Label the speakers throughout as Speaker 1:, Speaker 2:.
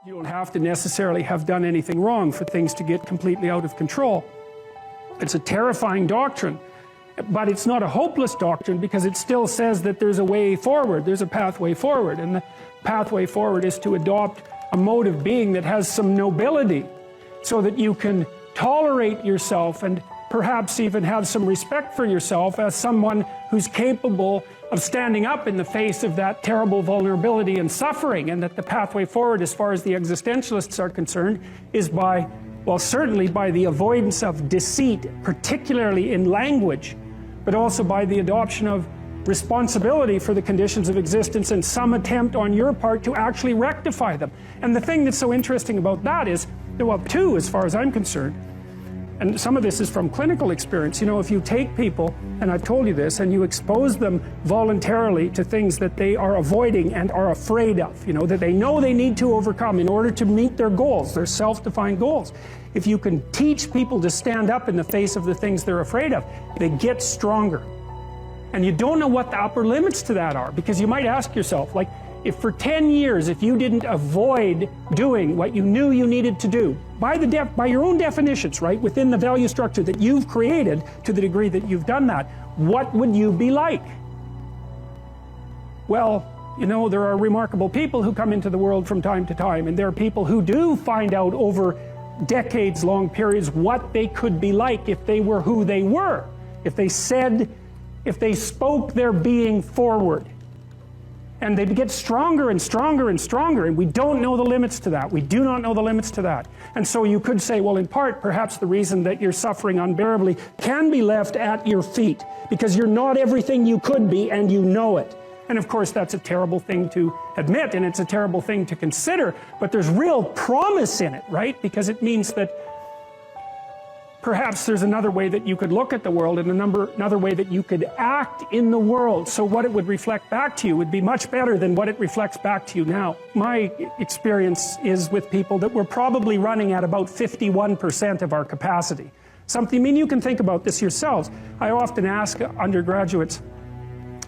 Speaker 1: You don't have to necessarily have done anything wrong for things to get completely out of control. It's a terrifying doctrine, but it's not a hopeless doctrine because it still says that there's a way forward, there's a pathway forward, and the pathway forward is to adopt a mode of being that has some nobility so that you can tolerate yourself and perhaps even have some respect for yourself as someone who's capable of standing up in the face of that terrible vulnerability and suffering, and that the pathway forward, as far as the existentialists are concerned, is by, well, certainly by the avoidance of deceit, particularly in language, but also by the adoption of responsibility for the conditions of existence and some attempt on your part to actually rectify them. And the thing that's so interesting about that is, well, two, as far as I'm concerned, and some of this is from clinical experience. You know, if you take people, and I've told you this, and you expose them voluntarily to things that they are avoiding and are afraid of, you know, that they know they need to overcome in order to meet their goals, their self-defined goals. If you can teach people to stand up in the face of the things they're afraid of, they get stronger. And you don't know what the upper limits to that are, because you might ask yourself, like, if for 10 years, if you didn't avoid doing what you knew you needed to do, by your own definitions, right, within the value structure that you've created, to the degree that you've done that, what would you be like? Well, you know, there are remarkable people who come into the world from time to time, and there are people who do find out over decades-long periods what they could be like if they were who they were, if they spoke their being forward. And they get stronger and stronger and stronger, and we don't know the limits to that. We do not know the limits to that. And so you could say, well, in part, perhaps the reason that you're suffering unbearably can be left at your feet, because you're not everything you could be, and you know it. And of course, that's a terrible thing to admit, and it's a terrible thing to consider, but there's real promise in it, right? Because it means that perhaps there's another way that you could look at the world, and another way that you could act in the world, so what it would reflect back to you would be much better than what it reflects back to you now. My experience is with people that we're probably running at about 51% of our capacity. Something, I mean, you can think about this yourselves. I often ask undergraduates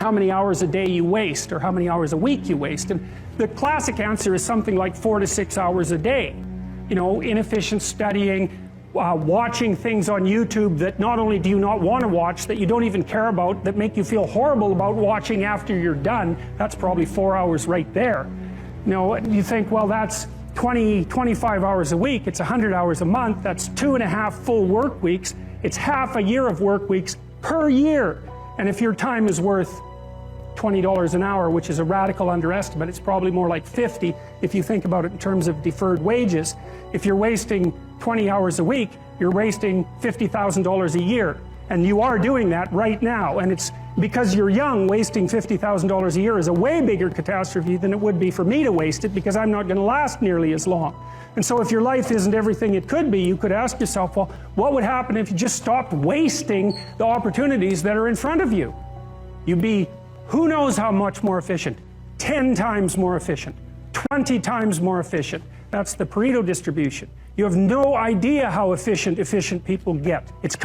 Speaker 1: how many hours a day you waste, or how many hours a week you waste, and the classic answer is something like 4 to 6 hours a day. You know, inefficient studying, watching things on YouTube that not only do you not want to watch, that you don't even care about, that make you feel horrible about watching after you're done. That's probably 4 hours right there. You know, you think, well, that's 25 hours a week, it's 100 hours a month, that's 2.5 full work weeks, it's half a year of work weeks per year. And if your time is worth $20 an hour, which is a radical underestimate, it's probably more like 50 if you think about it in terms of deferred wages. If you're wasting 20 hours a week, you're wasting $50,000 a year. And you are doing that right now. And it's because you're young, wasting $50,000 a year is a way bigger catastrophe than it would be for me to waste it, because I'm not going to last nearly as long. And so if your life isn't everything it could be, you could ask yourself, well, what would happen if you just stopped wasting the opportunities that are in front of you? You'd be who knows how much more efficient, 10 times more efficient, 20 times more efficient. That's the Pareto distribution. You have no idea how efficient people get. It's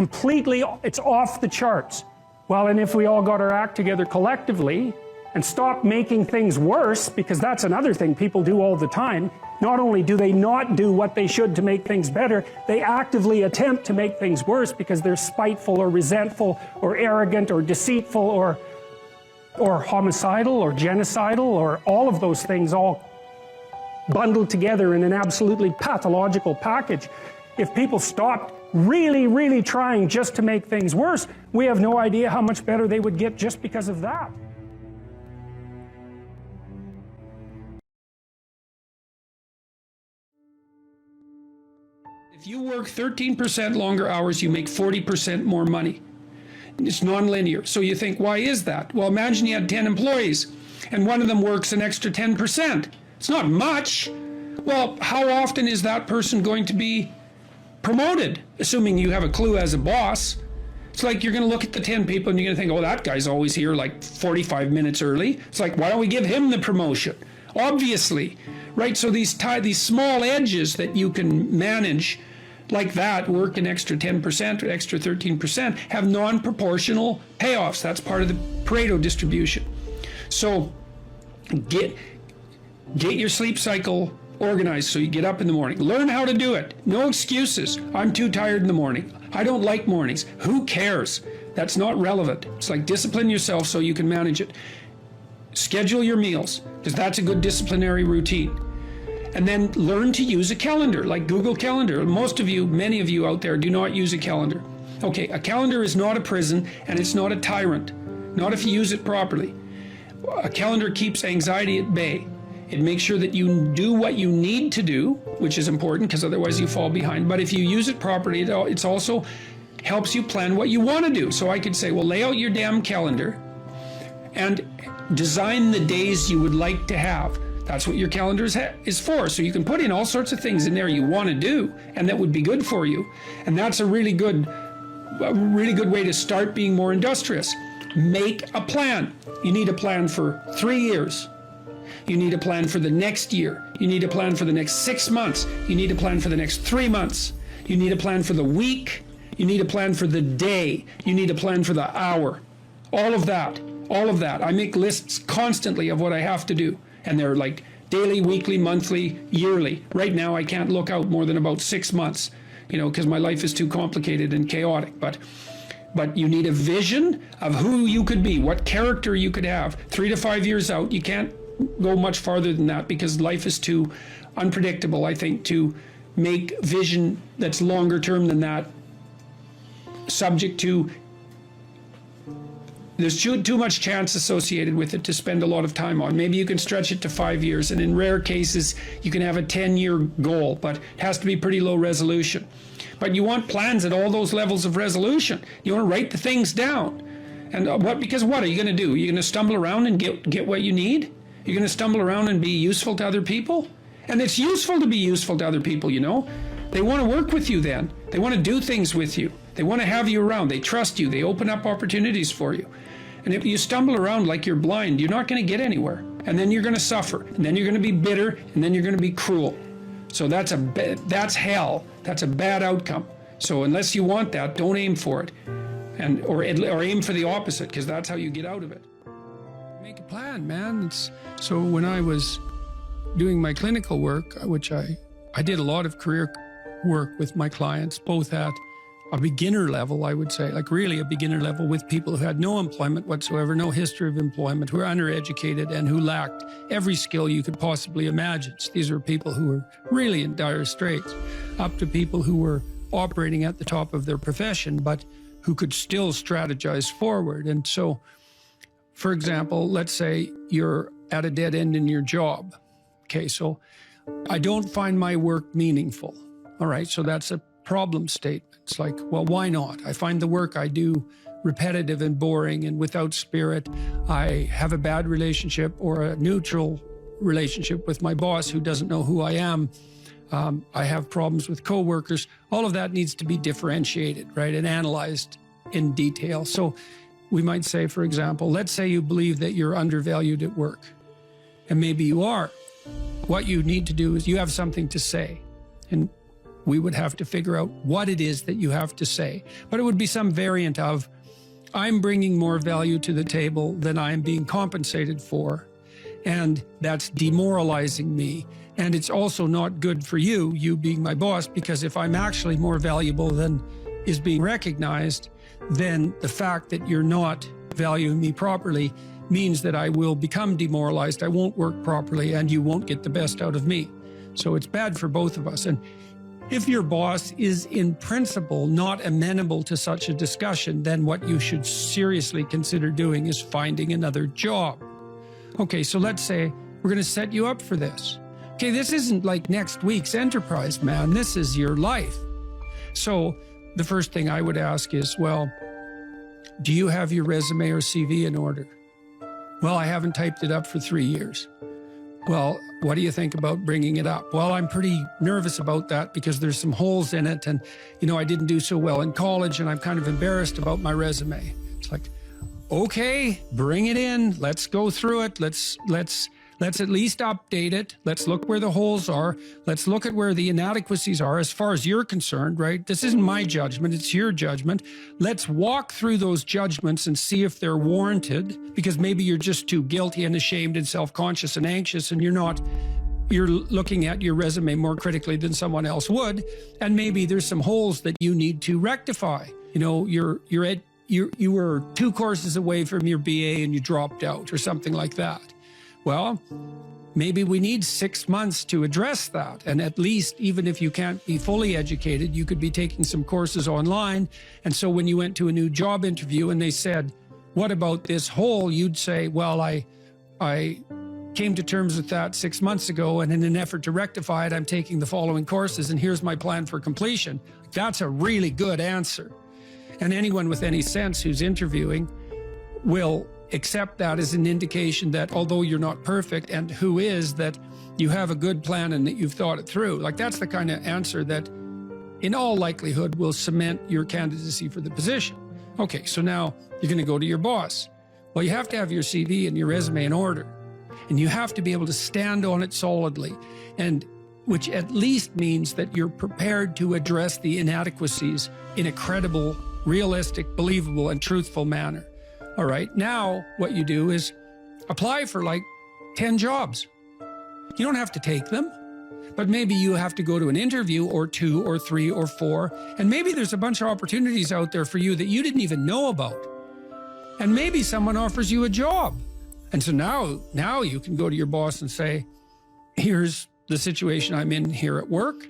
Speaker 1: off the charts. Well, and if we all got our act together collectively and stopped making things worse, because that's another thing people do all the time, not only do they not do what they should to make things better, they actively attempt to make things worse because they're spiteful or resentful or arrogant or deceitful or homicidal or genocidal, or all of those things all bundled together in an absolutely pathological package. If people stopped really, really trying just to make things worse, we have no idea how much better they would get just because of that. If you work 13% longer hours, you make 40% more money. It's non-linear. So you think, why is that? Well, imagine you had 10 employees and one of them works an extra 10%. It's not much. Well, how often is that person going to be promoted, assuming you have a clue as a boss? It's like you're going to look at the 10 people and you're going to think, oh, that guy's always here like 45 minutes early. It's like, why don't we give him the promotion? Obviously, right? So these small edges that you can manage like that, work an extra 10% or extra 13%, have non-proportional payoffs. That's part of the Pareto distribution. So get your sleep cycle
Speaker 2: organized so you get up in the morning. Learn how to do it. No excuses. I'm too tired in the morning. I don't like mornings. Who cares? That's not relevant. It's like discipline yourself so you can manage it. Schedule your meals, because that's a good disciplinary routine. And then learn to use a calendar, like Google Calendar. Most of you, many of you out there, do not use a calendar. Okay, a calendar is not a prison, and it's not a tyrant. Not if you use it properly. A calendar keeps anxiety at bay. It makes sure that you do what you need to do, which is important because otherwise you fall behind. But if you use it properly, it's also helps you plan what you want to do. So I could say, well, lay out your damn calendar and design the days you would like to have. That's what your calendar is for. So you can put in all sorts of things in there you want to do and that would be good for you. And that's a really good way to start being more industrious. Make a plan. You need a plan for 3 years. You need a plan for the next year. You need a plan for the next 6 months. You need a plan for the next 3 months. You need a plan for the week. You need a plan for the day. You need a plan for the hour. All of that. I make lists constantly of what I have to do. And they're like daily, weekly, monthly, yearly. Right now, I can't look out more than about 6 months, because my life is too complicated and chaotic. But you need a vision of who you could be, what character you could have. 3 to 5 years out, you can't go much farther than that because life is too unpredictable, I think, to make vision that's longer term than that subject to, there's too much chance associated with it to spend a lot of time on. Maybe you can stretch it to 5 years, and in rare cases, you can have a 10-year goal, but it has to be pretty low resolution. But you want plans at all those levels of resolution. You want to write the things down. And because what are you going to do? You're going to stumble around and get what you need? You're going to stumble around and be useful to other people? And it's useful to be useful to other people, They want to work with you then. They want to do things with you. They want to have you around. They trust you. They open up opportunities for you. And if you stumble around like you're blind, you're not going to get anywhere. And then you're going to suffer. And then you're going to be bitter. And then you're going to be cruel. So that's hell. That's a bad outcome. So unless you want that, don't aim for it. Or aim for the opposite, because that's how you get out of it. Make a plan, man. So when I was doing my clinical work, which I did a lot of career work with my clients, both at a beginner level, I would say, like really a beginner level, with people who had no employment whatsoever, no history of employment, who were undereducated and who lacked every skill you could possibly imagine. So these were people who were really in dire straits, up to people who were operating at the top of their profession, but who could still strategize forward. And so, for example, let's say you're at a dead end in your job. Okay, so I don't find my work meaningful. All right, so that's a problem statement. It's like, well, why not? I find the work I do repetitive and boring and without spirit. I have a bad relationship or a neutral relationship with my boss who doesn't know who I am. I have problems with coworkers. All of that needs to be differentiated, right, and analyzed in detail. So we might say, for example, let's say you believe that you're undervalued at work, and maybe you are. What you need to do is you have something to say, and we would have to figure out what it is that you have to say. But it would be some variant of, I'm bringing more value to the table than I am being compensated for, and that's demoralizing me. And it's also not good for you being my boss, because if I'm actually more valuable than is being recognized, then the fact that you're not valuing me properly means that I will become demoralized, I won't work properly, and you won't get the best out of me. So it's bad for both of us. And if your boss is in principle not amenable to such a discussion, then what you should seriously consider doing is finding another job. Okay, so let's say we're going to set you up for this. Okay, this isn't like next week's enterprise, man. This is your life. So the first thing I would ask is, well, do you have your resume or CV in order? Well, I haven't typed it up for 3 years. Well, what do you think about bringing it up? Well, I'm pretty nervous about that because there's some holes in it, and I didn't do so well in college, and I'm kind of embarrassed about my resume. It's like, okay, bring it in. Let's go through it. Let's at least update it. Let's look where the holes are. Let's look at where the inadequacies are as far as you're concerned, right? This isn't my judgment, it's your judgment. Let's walk through those judgments and see if they're warranted, because maybe you're just too guilty and ashamed and self-conscious and anxious, and you're not you're looking at your resume more critically than someone else would, and maybe there's some holes that you need to rectify. You know, you were 2 courses away from your BA and you dropped out or something like that. Well, maybe we need 6 months to address that. And at least, even if you can't be fully educated, you could be taking some courses online. And so when you went to a new job interview and they said, what about this hole? You'd say, well, I came to terms with that 6 months ago, and in an effort to rectify it, I'm taking the following courses, and here's my plan for completion. That's a really good answer. And anyone with any sense who's interviewing will accept that as an indication that although you're not perfect, and who is, that you have a good plan and that you've thought it through. Like, that's the kind of answer that in all likelihood will cement your candidacy for the position. Okay, so now you're going to go to your boss. Well, you have to have your CV and your resume in order, and you have to be able to stand on it solidly, and which at least means that you're prepared to address the inadequacies in a credible, realistic, believable, and truthful manner. All right, now what you do is apply for like 10 jobs. You don't have to take them, but maybe you have to go to an interview or 2 or 3 or 4, and maybe there's a bunch of opportunities out there for you that you didn't even know about. And maybe someone offers you a job. And so now you can go to your boss and say, here's the situation I'm in here at work.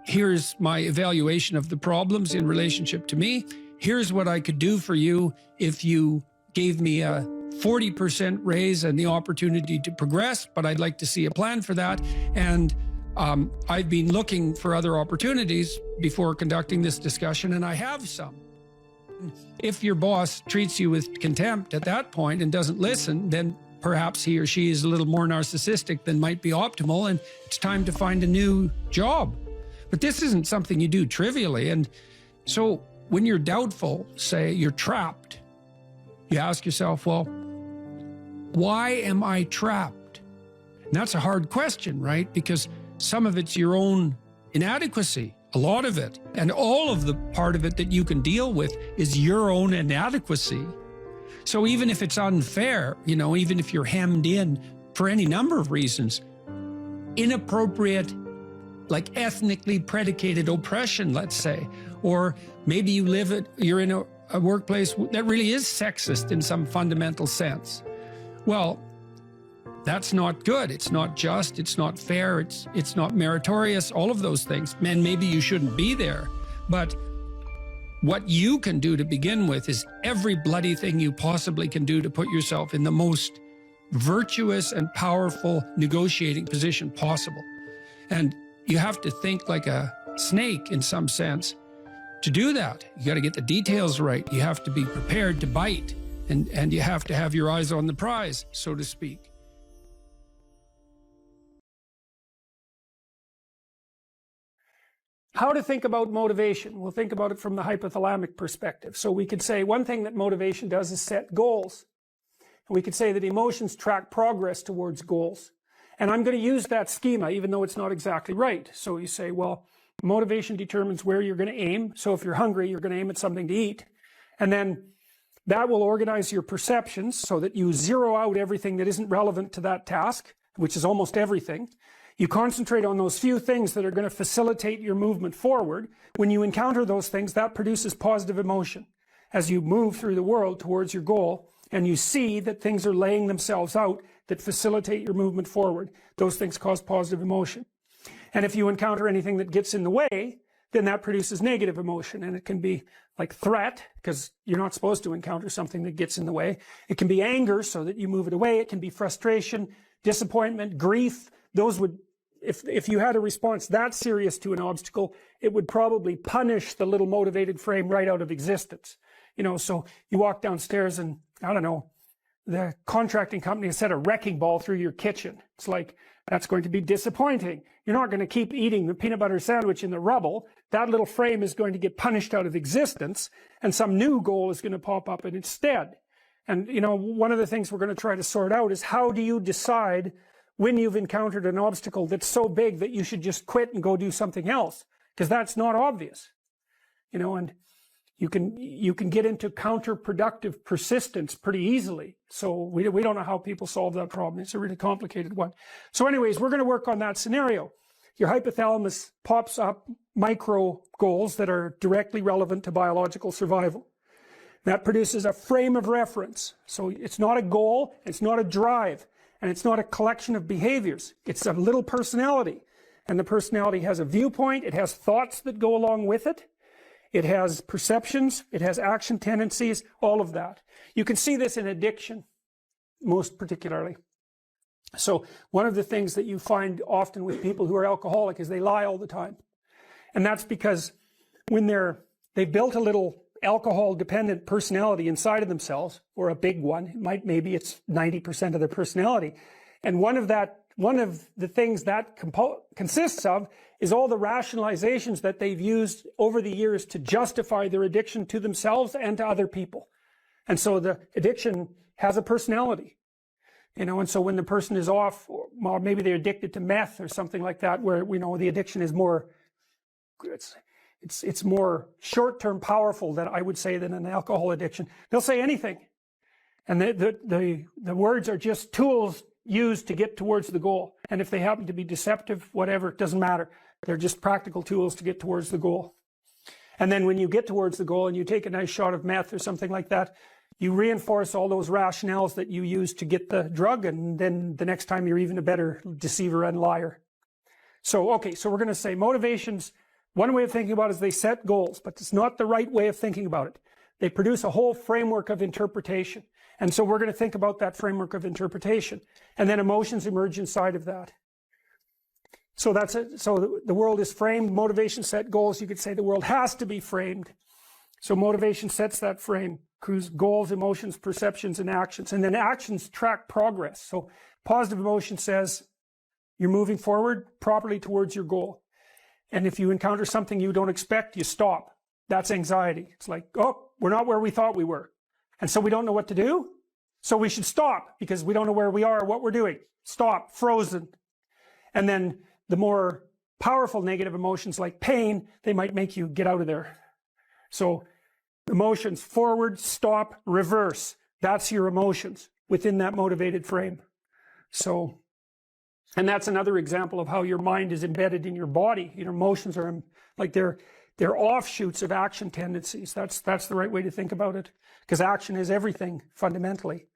Speaker 2: Here's my evaluation of the problems in relationship to me. Here's what I could do for you if you gave me a 40% raise and the opportunity to progress, but I'd like to see a plan for that. And I've been looking for other opportunities before conducting this discussion, and I have some. If your boss treats you with contempt at that point and doesn't listen, then perhaps he or she is a little more narcissistic than might be optimal, and it's time to find a new job. But this isn't something you do trivially. And so when you're doubtful, say you're trapped, you ask yourself, well, why am I trapped? And that's a hard question, right? Because some of it's your own inadequacy, a lot of it. And all of the part of it that you can deal with is your own inadequacy. So even if it's unfair, you know, even if you're hemmed in for any number of reasons, inappropriate, like ethnically predicated oppression, let's say, or maybe you're in a workplace that really is sexist in some fundamental sense. Well, that's not good. It's not just, it's not fair, it's not meritorious, all of those things. And maybe you shouldn't be there. But what you can do to begin with is every bloody thing you possibly can do to put yourself in the most virtuous and powerful negotiating position possible. And you have to think like a snake in some sense. To do that, you got to get the details right. You have to be prepared to bite, and you have to have your eyes on the prize, so to speak.
Speaker 1: How to think about motivation? We'll think about it from the hypothalamic perspective. So we could say one thing that motivation does is set goals. And we could say that emotions track progress towards goals. And I'm going to use that schema, even though it's not exactly right. So you say, well, motivation determines where you're going to aim. So if you're hungry, you're going to aim at something to eat. And then that will organize your perceptions so that you zero out everything that isn't relevant to that task, which is almost everything. You concentrate on those few things that are going to facilitate your movement forward. When you encounter those things, that produces positive emotion as you move through the world towards your goal, and you see that things are laying themselves out that facilitate your movement forward. Those things cause positive emotion. And if you encounter anything that gets in the way, then that produces negative emotion. And it can be like threat, because you're not supposed to encounter something that gets in the way. It can be anger, so that you move it away. It can be frustration, disappointment, grief. Those would, if you had a response that serious to an obstacle, it would probably punish the little motivated frame right out of existence. You know, so you walk downstairs and, I don't know, the contracting company has set a wrecking ball through your kitchen. It's like, that's going to be disappointing. You're not going to keep eating the peanut butter sandwich in the rubble. That little frame is going to get punished out of existence, and some new goal is going to pop up in its stead. And, you know, one of the things we're going to try to sort out is, how do you decide when you've encountered an obstacle that's so big that you should just quit and go do something else? Because that's not obvious. You know, and You can get into counterproductive persistence pretty easily. So we don't know how people solve that problem. It's a really complicated one. So anyways, we're going to work on that scenario. Your hypothalamus pops up micro goals that are directly relevant to biological survival. That produces a frame of reference. So it's not a goal, it's not a drive, and it's not a collection of behaviors. It's a little personality. And the personality has a viewpoint, it has thoughts that go along with it. It has perceptions, it has action tendencies, all of that. You can see this in addiction, most particularly. So one of the things that you find often with people who are alcoholic is they lie all the time. And that's because when they've built a little alcohol-dependent personality inside of themselves, or a big one, maybe it's 90% of their personality, and one of the things that consists of is all the rationalizations that they've used over the years to justify their addiction to themselves and to other people. And so the addiction has a personality, and so when the person is off, or maybe they're addicted to meth or something like that, where the addiction is more, it's more short-term powerful than I would say than an alcohol addiction. They'll say anything, and the words are just tools used to get towards the goal. And if they happen to be deceptive, whatever, it doesn't matter. They're just practical tools to get towards the goal. And then when you get towards the goal and you take a nice shot of meth or something like that, you reinforce all those rationales that you use to get the drug, and then the next time you're even a better deceiver and liar. So, okay, so we're going to say motivations, one way of thinking about it is they set goals, but it's not the right way of thinking about it. They produce a whole framework of interpretation. And so we're going to think about that framework of interpretation. And then emotions emerge inside of that. So that's it. So the world is framed, motivation set goals. You could say the world has to be framed. So motivation sets that frame, goals, emotions, perceptions, and actions. And then actions track progress. So positive emotion says you're moving forward properly towards your goal. And if you encounter something you don't expect, you stop. That's anxiety. It's like, oh, we're not where we thought we were. And so we don't know what to do. So we should stop because we don't know where we are or what we're doing. Stop, frozen. And then the more powerful negative emotions like pain, they might make you get out of there. So emotions, forward, stop, reverse. That's your emotions within that motivated frame. So, and that's another example of how your mind is embedded in your body. Your emotions are like they're offshoots of action tendencies. That's the right way to think about it, because action is everything fundamentally.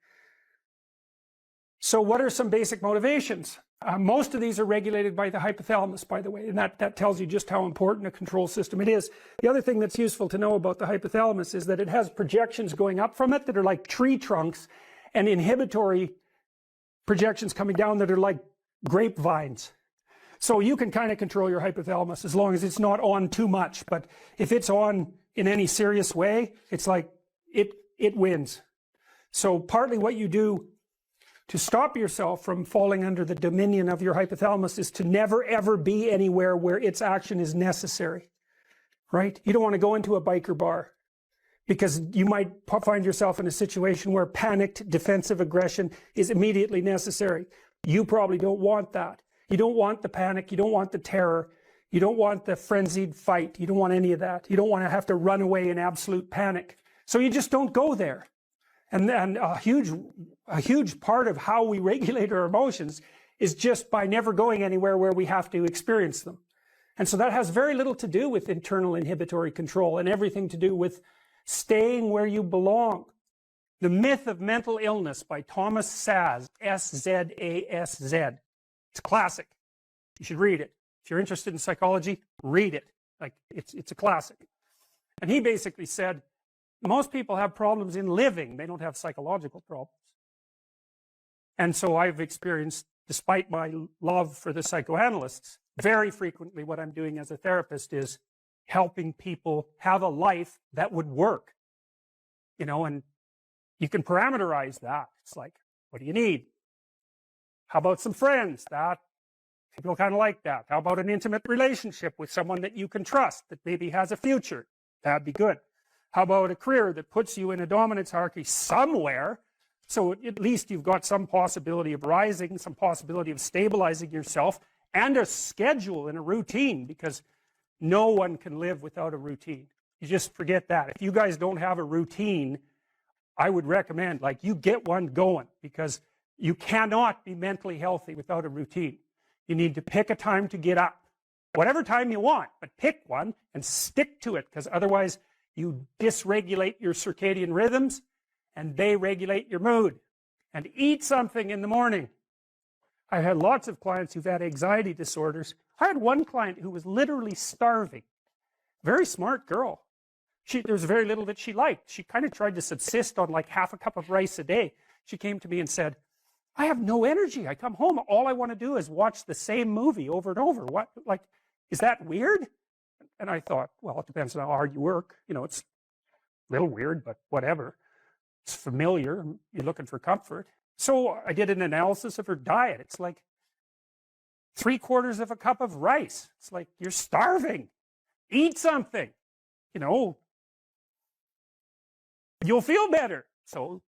Speaker 1: So what are some basic motivations? Most of these are regulated by the hypothalamus, by the way, and that tells you just how important a control system it is. The other thing that's useful to know about the hypothalamus is that it has projections going up from it that are like tree trunks, and inhibitory projections coming down that are like grapevines. So you can kind of control your hypothalamus as long as it's not on too much. But if it's on in any serious way, it's like it wins. So partly what you do to stop yourself from falling under the dominion of your hypothalamus is to never ever be anywhere where its action is necessary. Right? You don't want to go into a biker bar because you might find yourself in a situation where panicked defensive aggression is immediately necessary. You probably don't want that. You don't want the panic, you don't want the terror, you don't want the frenzied fight, you don't want any of that. You don't want to have to run away in absolute panic. So you just don't go there. And a huge part of how we regulate our emotions is just by never going anywhere where we have to experience them. And so that has very little to do with internal inhibitory control and everything to do with staying where you belong. The Myth of Mental Illness by Thomas Szasz, S-Z-A-S-Z. It's a classic. You should read it. If you're interested in psychology, read it. Like, it's a classic. And he basically said, most people have problems in living. They don't have psychological problems. And so I've experienced, despite my love for the psychoanalysts, very frequently what I'm doing as a therapist is helping people have a life that would work. And you can parameterize that. It's like, what do you need? How about some friends? That people kind of like that. How about an intimate relationship with someone that you can trust, that maybe has a future? That'd be good. How about a career that puts you in a dominance hierarchy somewhere, so at least you've got some possibility of rising, some possibility of stabilizing yourself, and a schedule and a routine, because no one can live without a routine. You just forget that. If you guys don't have a routine, I would recommend, like, you get one going, because you cannot be mentally healthy without a routine. You need to pick a time to get up. Whatever time you want, but pick one and stick to it, because otherwise you dysregulate your circadian rhythms and they regulate your mood. And eat something in the morning. I've had lots of clients who've had anxiety disorders. I had one client who was literally starving. Very smart girl. There's very little that she liked. She kind of tried to subsist on like half a cup of rice a day. She came to me and said, I have no energy. I come home, all I want to do is watch the same movie over and over. What, like, is that weird? And I thought, well, it depends on how hard you work. You know, it's a little weird, but whatever. It's familiar. You're looking for comfort. So I did an analysis of her diet. It's like 3/4 of a cup of rice. It's like, you're starving. Eat something. You know, you'll feel better. So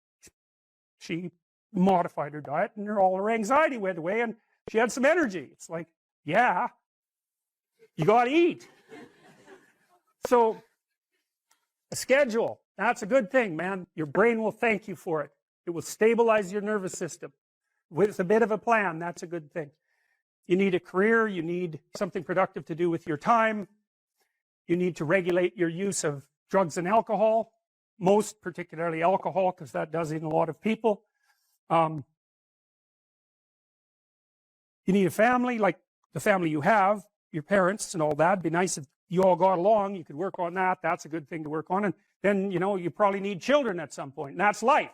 Speaker 1: she modified her diet, and all her anxiety went away, and she had some energy. It's like, yeah, you got to eat. So a schedule, that's a good thing, man. Your brain will thank you for it. It will stabilize your nervous system. With a bit of a plan, that's a good thing. You need a career. You need something productive to do with your time. You need to regulate your use of drugs and alcohol, most particularly alcohol, because that does in a lot of people. You need a family, like the family you have, your parents and all that. It'd be nice if you all got along. You could work on that. That's a good thing to work on. And then, you know, you probably need children at some point. And that's life.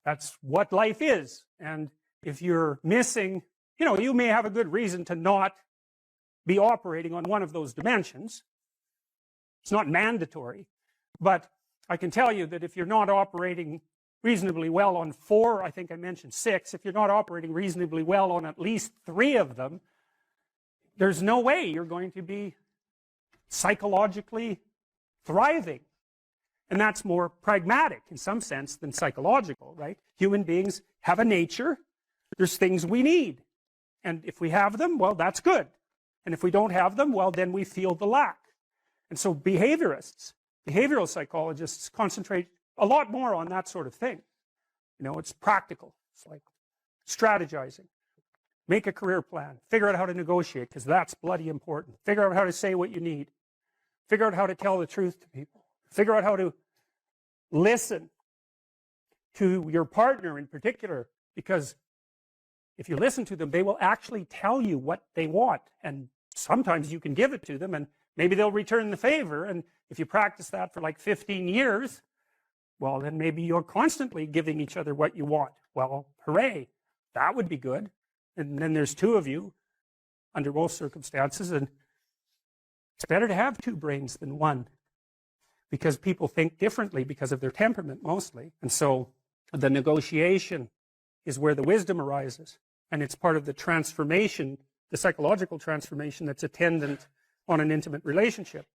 Speaker 1: That's what life is. And if you're missing, you know, you may have a good reason to not be operating on one of those dimensions. It's not mandatory. But I can tell you that if you're not operating reasonably well on 4, I think I mentioned 6, if you're not operating reasonably well on at least 3 of them, there's no way you're going to be psychologically thriving. And that's more pragmatic in some sense than psychological, right? Human beings have a nature. There's things we need. And if we have them, well, that's good. And if we don't have them, well, then we feel the lack. And so behaviorists, behavioral psychologists concentrate a lot more on that sort of thing. You know, it's practical. It's like strategizing. Make a career plan. Figure out how to negotiate, because that's bloody important. Figure out how to say what you need. Figure out how to tell the truth to people. Figure out how to listen to your partner in particular, because if you listen to them, they will actually tell you what they want. And sometimes you can give it to them, and maybe they'll return the favor. And if you practice that for like 15 years, well, then maybe you're constantly giving each other what you want. Well, hooray, that would be good. And then there's 2 of you under most circumstances, and it's better to have 2 brains than 1, because people think differently because of their temperament mostly. And so the negotiation is where the wisdom arises, and it's part of the transformation, the psychological transformation that's attendant on an intimate relationship,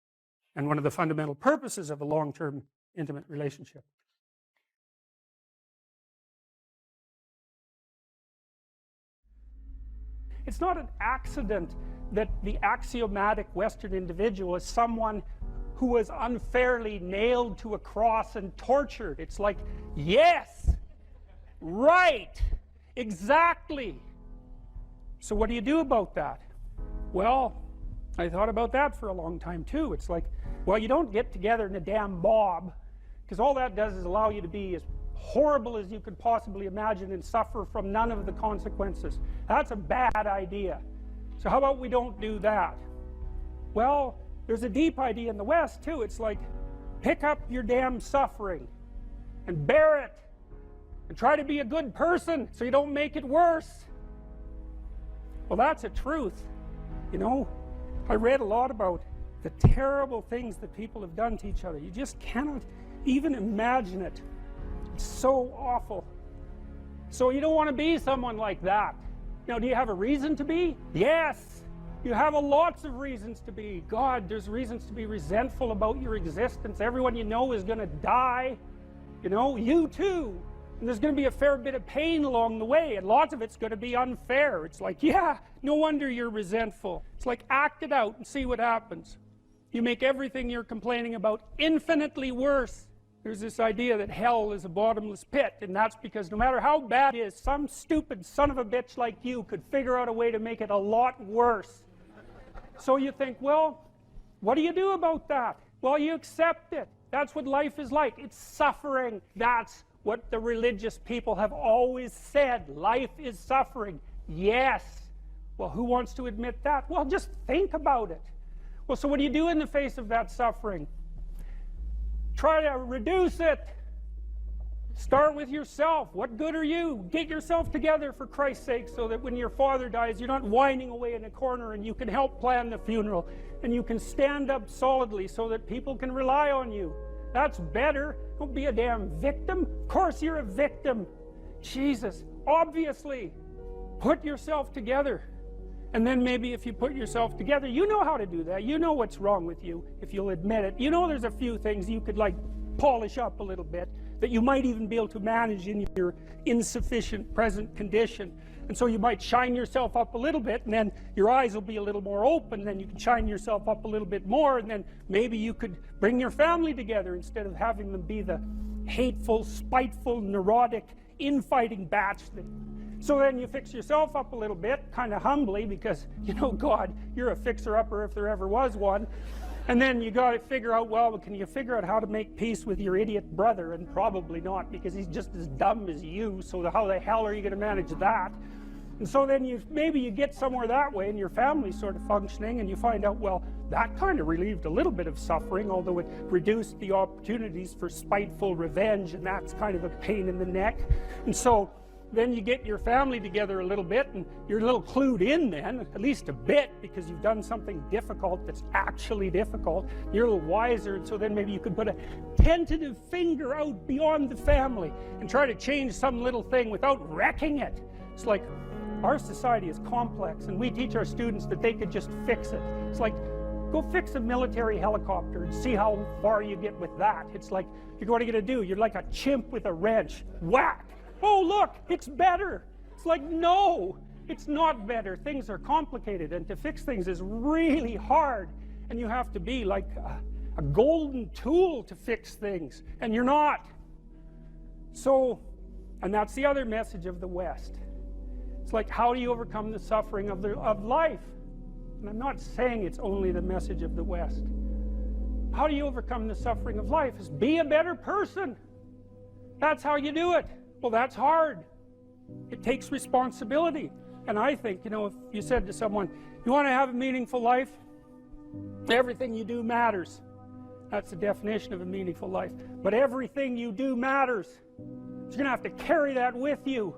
Speaker 1: and one of the fundamental purposes of a long-term intimate relationship. It's not an accident that the axiomatic Western individual is someone who was unfairly nailed to a cross and tortured. It's like, yes, right, exactly. So what do you do about that? Well, I thought about that for a long time too. It's like, well, you don't get together in a damn mob, because all that does is allow you to be as horrible as you could possibly imagine and suffer from none of the consequences. That's a bad idea. So how about we don't do that? Well, there's a deep idea in the West too. It's like, pick up your damn suffering and bear it and try to be a good person so you don't make it worse. Well, that's a truth. You know, I read a lot about the terrible things that people have done to each other. You just cannot even imagine it. It's so awful. So you don't want to be someone like that. Now, do you have a reason to be? Yes. You have lots of reasons to be. God, there's reasons to be resentful about your existence. Everyone you know is going to die. You know, you too. And there's going to be a fair bit of pain along the way, and lots of it's going to be unfair. It's like, yeah, no wonder you're resentful. It's like, act it out and see what happens. You make everything you're complaining about infinitely worse. There's this idea that hell is a bottomless pit, and that's because no matter how bad it is, some stupid son of a bitch like you could figure out a way to make it a lot worse. So you think, well, what do you do about that? Well, you accept it. That's what life is like. It's suffering. That's what the religious people have always said. Life is suffering. Yes. Well, who wants to admit that? Well, just think about it. Well, so what do you do in the face of that suffering? Try to reduce it. Start with yourself. What good are you? Get yourself together for Christ's sake, so that when your father dies, you're not whining away in a corner, and you can help plan the funeral, and you can stand up solidly so that people can rely on you. That's better. Don't be a damn victim. Of course you're a victim. Jesus, obviously. Put yourself together. And then maybe if you put yourself together, you know how to do that. You know what's wrong with you, if you'll admit it. You know there's a few things you could like polish up a little bit, that you might even be able to manage in your insufficient present condition. And so you might shine yourself up a little bit, and then your eyes will be a little more open, then you can shine yourself up a little bit more, and then maybe you could bring your family together instead of having them be the hateful, spiteful, neurotic, infighting batch that... So then you fix yourself up a little bit, kind of humbly, because, you know, God, you're a fixer-upper if there ever was one. And then you got to figure out, well, can you figure out how to make peace with your idiot brother? And probably not, because he's just as dumb as you, so how the hell are you going to manage that? And so then maybe you get somewhere that way, and your family's sort of functioning, and you find out, well, that kind of relieved a little bit of suffering, although it reduced the opportunities for spiteful revenge, and that's kind of a pain in the neck. And so then you get your family together a little bit, and you're a little clued in then, at least a bit, because you've done something difficult that's actually difficult. You're a little wiser, and so then maybe you could put a tentative finger out beyond the family and try to change some little thing without wrecking it. It's like, our society is complex, and we teach our students that they could just fix it. It's like, go fix a military helicopter and see how far you get with that. It's like, what are you going to do? You're like a chimp with a wrench. Whack! Oh, look, it's better. It's like, no, it's not better. Things are complicated, and to fix things is really hard, and you have to be like a golden tool to fix things, and you're not. So, and that's the other message of the West. It's like, how do you overcome the suffering of life? And I'm not saying it's only the message of the West. How do you overcome the suffering of life? Is be a better person. That's how you do it. Well, that's hard. It takes responsibility. And I think, you know, if you said to someone, you want to have a meaningful life? Everything you do matters. That's the definition of a meaningful life. But everything you do matters. So you're going to have to carry that with you.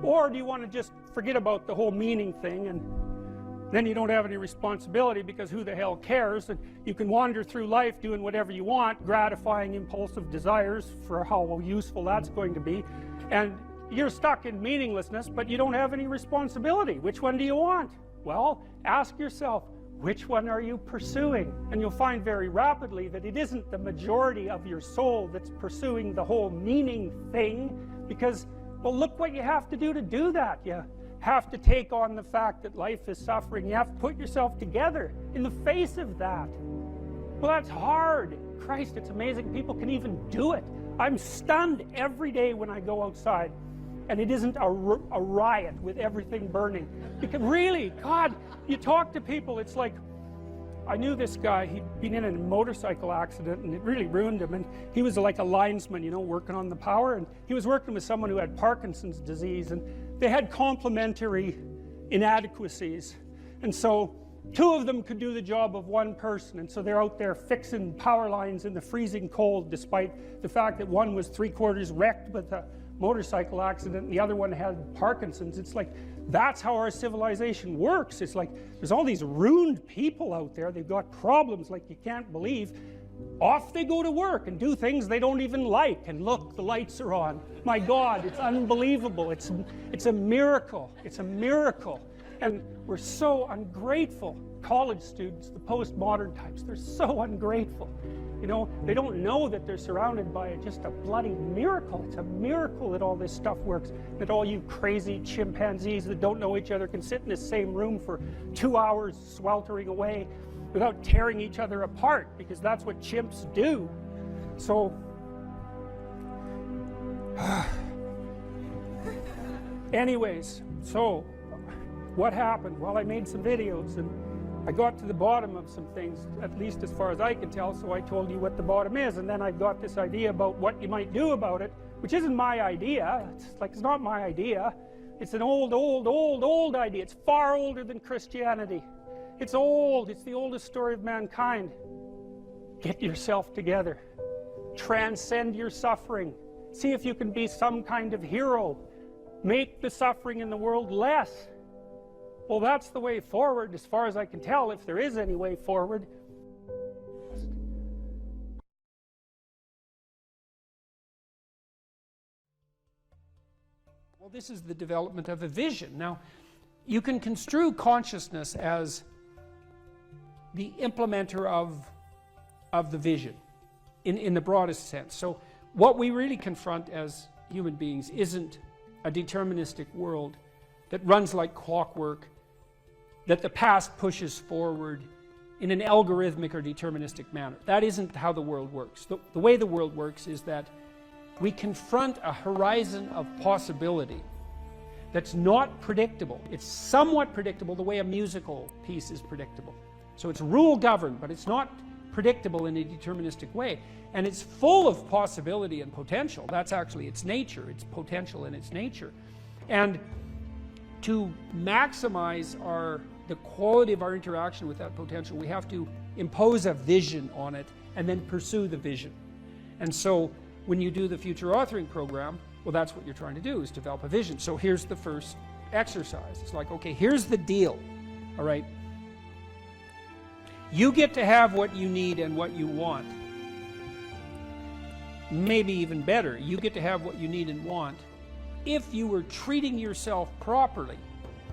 Speaker 1: Or do you want to just forget about the whole meaning thing, and then you don't have any responsibility, because who the hell cares, and you can wander through life doing whatever you want, gratifying impulsive desires for how useful that's going to be, and you're stuck in meaninglessness, but you don't have any responsibility. Which one do you want? Well, ask yourself, which one are you pursuing? And you'll find very rapidly that it isn't the majority of your soul that's pursuing the whole meaning thing, because, well, look what you have to do that. You have to take on the fact that life is suffering. You have to put yourself together in the face of that. Well, that's hard. Christ, it's amazing people can even do it. I'm stunned every day when I go outside, and it isn't a riot with everything burning. Because really, God, you talk to people, it's like, I knew this guy, he'd been in a motorcycle accident, and it really ruined him, and he was like a linesman, you know, working on the power, and he was working with someone who had Parkinson's disease, and they had complementary inadequacies, and so two of them could do the job of one person, and so they're out there fixing power lines in the freezing cold, despite the fact that one was 3/4 wrecked with a motorcycle accident and the other one had Parkinson's. It's like, that's how our civilization works. It's like, there's all these ruined people out there, they've got problems like you can't believe. Off they go to work and do things they don't even like, and look, the lights are on. My God, it's unbelievable. It's a miracle. It's a miracle. And we're so ungrateful. College students, the postmodern types, they're so ungrateful. You know, they don't know that they're surrounded by just a bloody miracle. It's a miracle that all this stuff works, that all you crazy chimpanzees that don't know each other can sit in the same room for 2 hours sweltering away without tearing each other apart, because that's what chimps do. So anyways, so what happened? Well, I made some videos and I got to the bottom of some things, at least as far as I can tell, so I told you what the bottom is, and then I got this idea about what you might do about it, which isn't my idea. It's not my idea. It's an old idea. It's far older than Christianity. It's old. It's the oldest story of mankind. Get yourself together. Transcend your suffering. See if you can be some kind of hero. Make the suffering in the world less. Well, that's the way forward, as far as I can tell, if there is any way forward. Well, this is the development of a vision. Now, you can construe consciousness as the implementer of the vision, in the broadest sense. So, what we really confront as human beings isn't a deterministic world that runs like clockwork, that the past pushes forward in an algorithmic or deterministic manner. That isn't how the world works. The way the world works is that we confront a horizon of possibility that's not predictable. It's somewhat predictable the way a musical piece is predictable. So it's rule governed, but it's not predictable in a deterministic way. And it's full of possibility and potential. That's actually its nature. It's potential in its nature. And to maximize the quality of our interaction with that potential, we have to impose a vision on it and then pursue the vision. And so when you do the future authoring program, well, that's what you're trying to do, is develop a vision. So here's the first exercise. It's like, okay, here's the deal. All right, you get to have what you need and what you want. Maybe even better, you get to have what you need and want if you were treating yourself properly.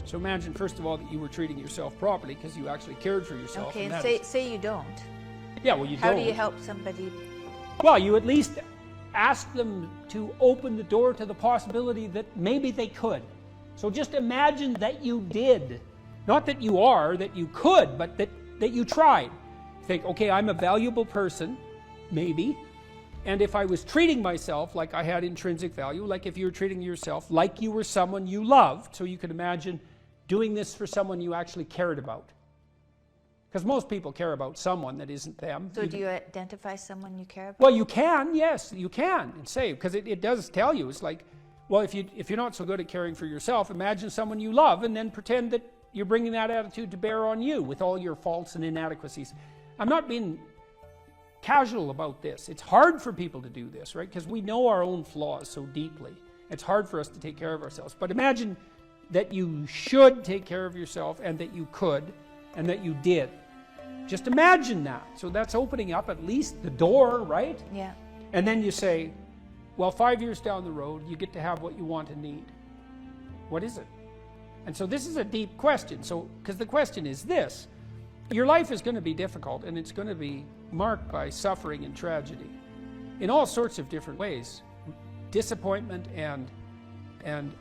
Speaker 1: So imagine, first of all, that you were treating yourself properly because you actually cared for yourself.
Speaker 3: Okay, and say you don't.
Speaker 1: Yeah, well, you don't.
Speaker 3: How do you help somebody?
Speaker 1: Well, you at least ask them to open the door to the possibility that maybe they could. So just imagine that you did. Not that you are, that you could, but that you tried. Think, okay, I'm a valuable person, maybe. And if I was treating myself like I had intrinsic value, like if you were treating yourself like you were someone you loved, so you could imagine doing this for someone you actually cared about. Because most people care about someone that isn't them.
Speaker 3: So do you identify someone you care about?
Speaker 1: Well, you can, yes, you can, and say, because it does tell you, it's like, well, if you're not so good at caring for yourself, imagine someone you love and then pretend that you're bringing that attitude to bear on you with all your faults and inadequacies. I'm not being casual about this. It's hard for people to do this, right? Because we know our own flaws so deeply. It's hard for us to take care of ourselves. But imagine that you should take care of yourself and that you could and that you did. Just imagine that. So that's opening up at least the door, right?
Speaker 3: Yeah.
Speaker 1: And then you say, well, 5 years down the road, you get to have what you want and need. What is it? And so this is a deep question. So, because the question is this: your life is going to be difficult and it's going to be marked by suffering and tragedy in all sorts of different ways. Disappointment and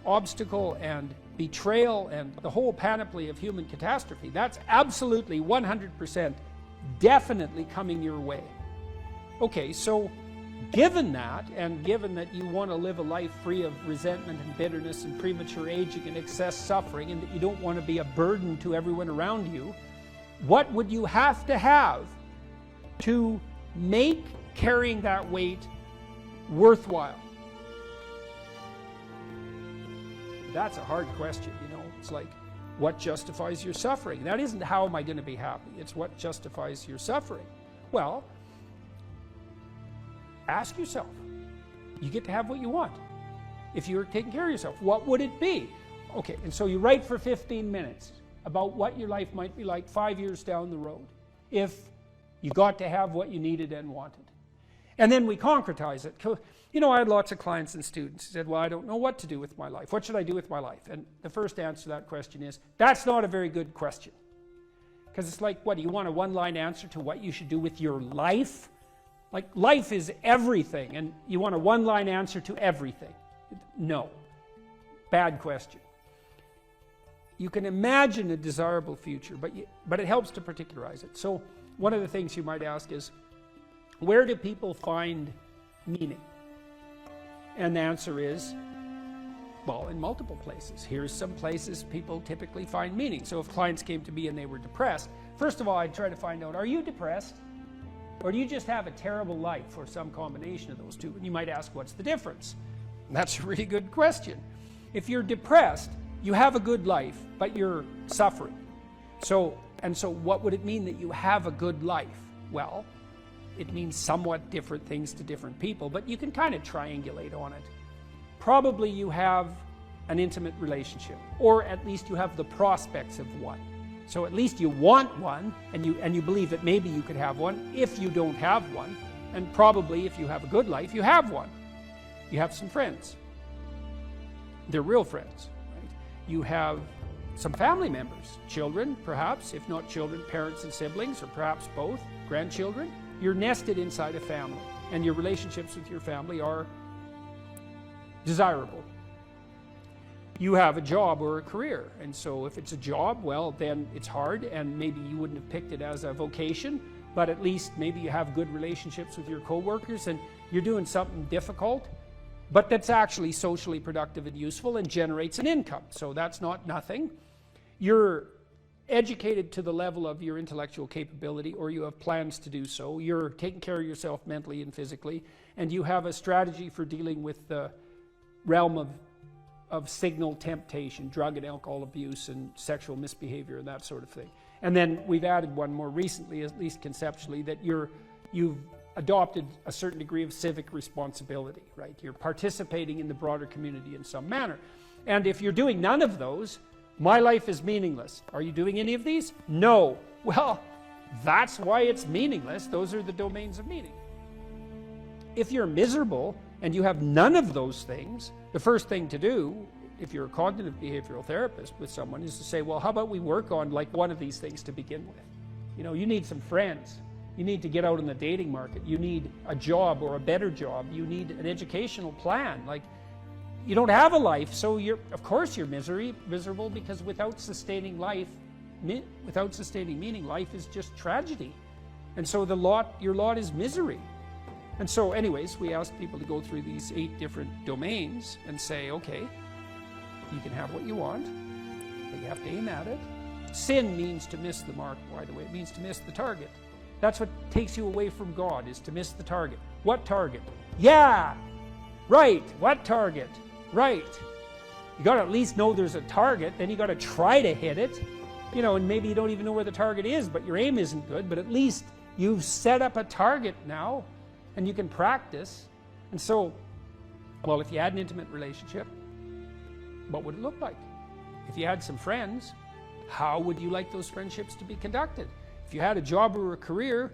Speaker 1: obstacle and betrayal and the whole panoply of human catastrophe. That's absolutely 100% definitely coming your way. Okay, so given that, and given that you want to live a life free of resentment and bitterness and premature aging and excess suffering, and that you don't want to be a burden to everyone around you, what would you have to make carrying that weight worthwhile? That's a hard question, you know. It's like, what justifies your suffering? That isn't how am I going to be happy. It's what justifies your suffering. Well, ask yourself. You get to have what you want. If you're taking care of yourself, what would it be? Okay, and so you write for 15 minutes about what your life might be like 5 years down the road if you got to have what you needed and wanted. And then we concretize it.
Speaker 2: You know, I had lots of clients and students who said, well, I don't know what to do with my life. What should I do with my life? And the first answer to that question is, that's not a very good question. Because it's like, what, do you want a one-line answer to what you should do with your life? Like, life is everything, and you want a one-line answer to everything. No. Bad question. You can imagine a desirable future, but it helps to particularize it. So one of the things you might ask is, where do people find meaning? And the answer is, well, in multiple places. Here's some places people typically find meaning. So if clients came to me and they were depressed, first of all, I'd try to find out, are you depressed? Or do you just have a terrible life, or some combination of those two? And you might ask, what's the difference? And that's a really good question. If you're depressed, you have a good life, but you're suffering. So what would it mean that you have a good life? Well, it means somewhat different things to different people, but you can kind of triangulate on it. Probably you have an intimate relationship, or at least you have the prospects of one. So at least you want one, and you believe that maybe you could have one if you don't have one, and probably if you have a good life, you have one. You have some friends. They're real friends, right? You have some family members, children perhaps, if not children, parents and siblings, or perhaps both, grandchildren. You're nested inside a family, and your relationships with your family are desirable. You have a job or a career, and so if it's a job, well, then it's hard, and maybe you wouldn't have picked it as a vocation, but at least maybe you have good relationships with your coworkers, and you're doing something difficult, but that's actually socially productive and useful and generates an income. So that's not nothing. You're educated to the level of your intellectual capability, or you have plans to do so. You're taking care of yourself mentally and physically, and you have a strategy for dealing with the realm of signal temptation, drug and alcohol abuse and sexual misbehavior and that sort of thing. And then we've added one more recently, at least conceptually, that you've adopted a certain degree of civic responsibility, right? You're participating in the broader community in some manner. And if you're doing none of those, my life is meaningless. Are you doing any of these? No. Well, that's why it's meaningless. Those are the domains of meaning. If you're miserable and you have none of those things, the first thing to do, if you're a cognitive behavioral therapist with someone, is to say, well, how about we work on like one of these things to begin with? You know, you need some friends. You need to get out in the dating market. You need a job or a better job. You need an educational plan. Like, you don't have a life, so of course you're miserable, because without sustaining life, without sustaining meaning, life is just tragedy. And so your lot is misery. And so anyways, we ask people to go through these 8 different domains and say, okay, you can have what you want, but you have to aim at it. Sin means to miss the mark, by the way. It means to miss the target. That's what takes you away from God, is to miss the target. What target? Yeah, right. What target? Right. You got to at least know there's a target, then you got to try to hit it. You know, and maybe you don't even know where the target is, but your aim isn't good, but at least you've set up a target now, and you can practice. And so, well, if you had an intimate relationship, what would it look like? If you had some friends, how would you like those friendships to be conducted? If you had a job or a career,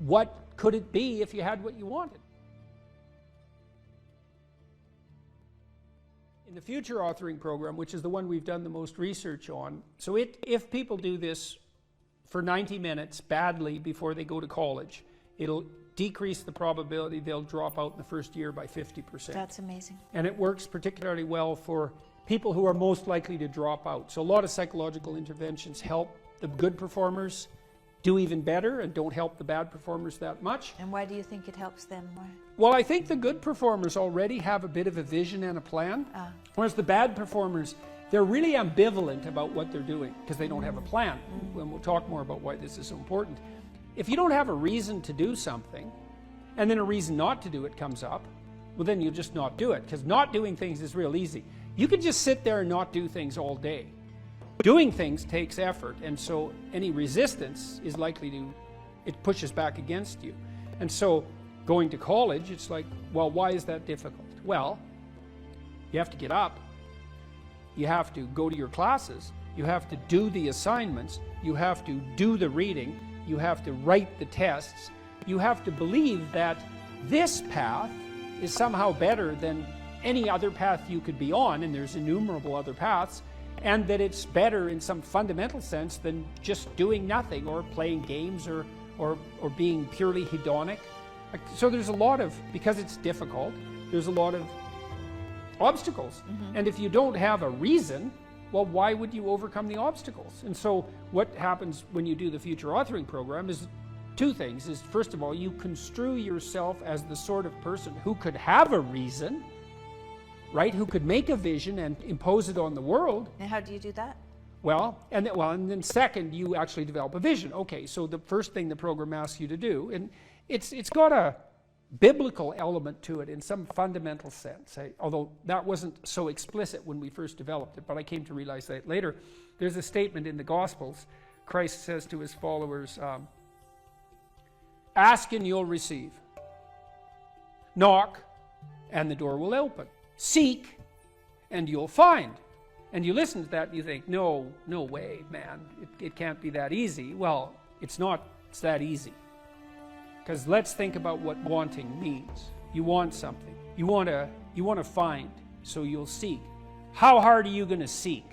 Speaker 2: what could it be if you had what you wanted? In the future authoring program, which is the one we've done the most research on, so if people do this for 90 minutes badly before they go to college, it'll decrease the probability they'll drop out in the first year by 50%.
Speaker 3: That's amazing.
Speaker 2: And it works particularly well for people who are most likely to drop out. So a lot of psychological interventions help the good performers do even better and don't help the bad performers that much.
Speaker 3: And why do you think it helps them more?
Speaker 2: Well, I think the good performers already have a bit of a vision and a plan, whereas the bad performers, they're really ambivalent about what they're doing because they don't have a plan. And we'll talk more about why this is so important. If you don't have a reason to do something, and then a reason not to do it comes up, well, then you just not do it, because not doing things is real easy. You can just sit there and not do things all day. Doing things takes effort, and so any resistance is likely it pushes back against you. And so going to college, it's like, well, why is that difficult? Well, you have to get up, you have to go to your classes, you have to do the assignments, you have to do the reading, you have to write the tests, you have to believe that this path
Speaker 1: is somehow better than any other path you could be on, and there's innumerable other paths, and that it's better in some fundamental sense than just doing nothing or playing games or being purely hedonic. So there's a lot of, because it's difficult, there's a lot of obstacles. And if you don't have a reason, well, why would you overcome the obstacles? And so what happens when you do the future authoring program is two things. Is first of all, you construe yourself as the sort of person who could have a reason, right? Who could make a vision and impose it on the world.
Speaker 3: And how do you do that?
Speaker 1: Well, and then second, you actually develop a vision. Okay, so the first thing the program asks you to do, and it's got a biblical element to it in some fundamental sense, although that wasn't so explicit when we first developed it, but I came to realize that later. There's a statement in the Gospels. Christ says to his followers, ask and you'll receive. Knock and the door will open. Seek and you'll find. And you listen to that and you think, no way, man, it can't be that easy. Well, it's that easy. Because let's think about what wanting means. You want something. You want to find, so you'll seek. How hard are you going to seek?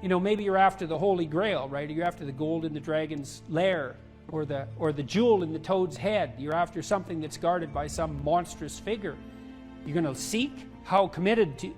Speaker 1: You know, maybe you're after the Holy Grail, right? Or you're after the gold in the dragon's lair, or the jewel in the toad's head. You're after something that's guarded by some monstrous figure. You're going to seek? How committed to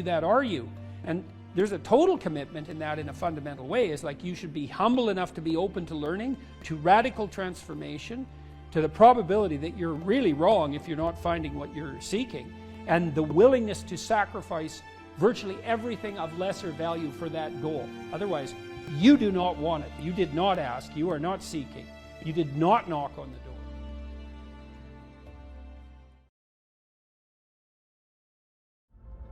Speaker 1: that are you? And there's a total commitment in that in a fundamental way. Is like you should be humble enough to be open to learning, to radical transformation, to the probability that you're really wrong if you're not finding what you're seeking, and the willingness to sacrifice virtually everything of lesser value for that goal. Otherwise, you do not want it. You did not ask. You are not seeking. You did not knock on the door.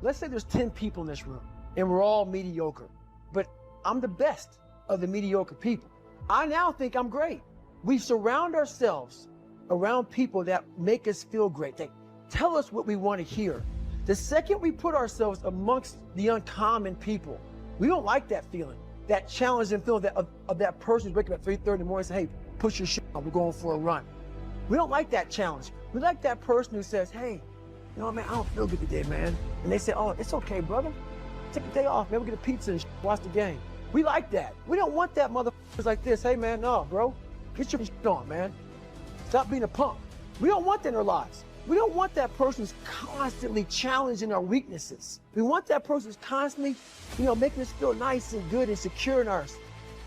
Speaker 4: Let's say there's 10 people in this room, and we're all mediocre, but I'm the best of the mediocre people. I now think I'm great. We surround ourselves around people that make us feel great. They tell us what we want to hear. The second we put ourselves amongst the uncommon people, we don't like that feeling, that challenging feeling of that person who's waking up at 3:30 in the morning and say, hey, push your shit on, we're going for a run. We don't like that challenge. We like that person who says, hey, you know, man, I don't feel good today, man. And they say, oh, it's okay, brother. Take a day off, man. We'll get a pizza and watch the game. We like that. We don't want that motherfuckers like this. Hey, man, no, bro. Get your shit on, man. Stop being a punk. We don't want that in our lives. We don't want that person who's constantly challenging our weaknesses. We want that person who's constantly, you know, making us feel nice and good and secure in ours.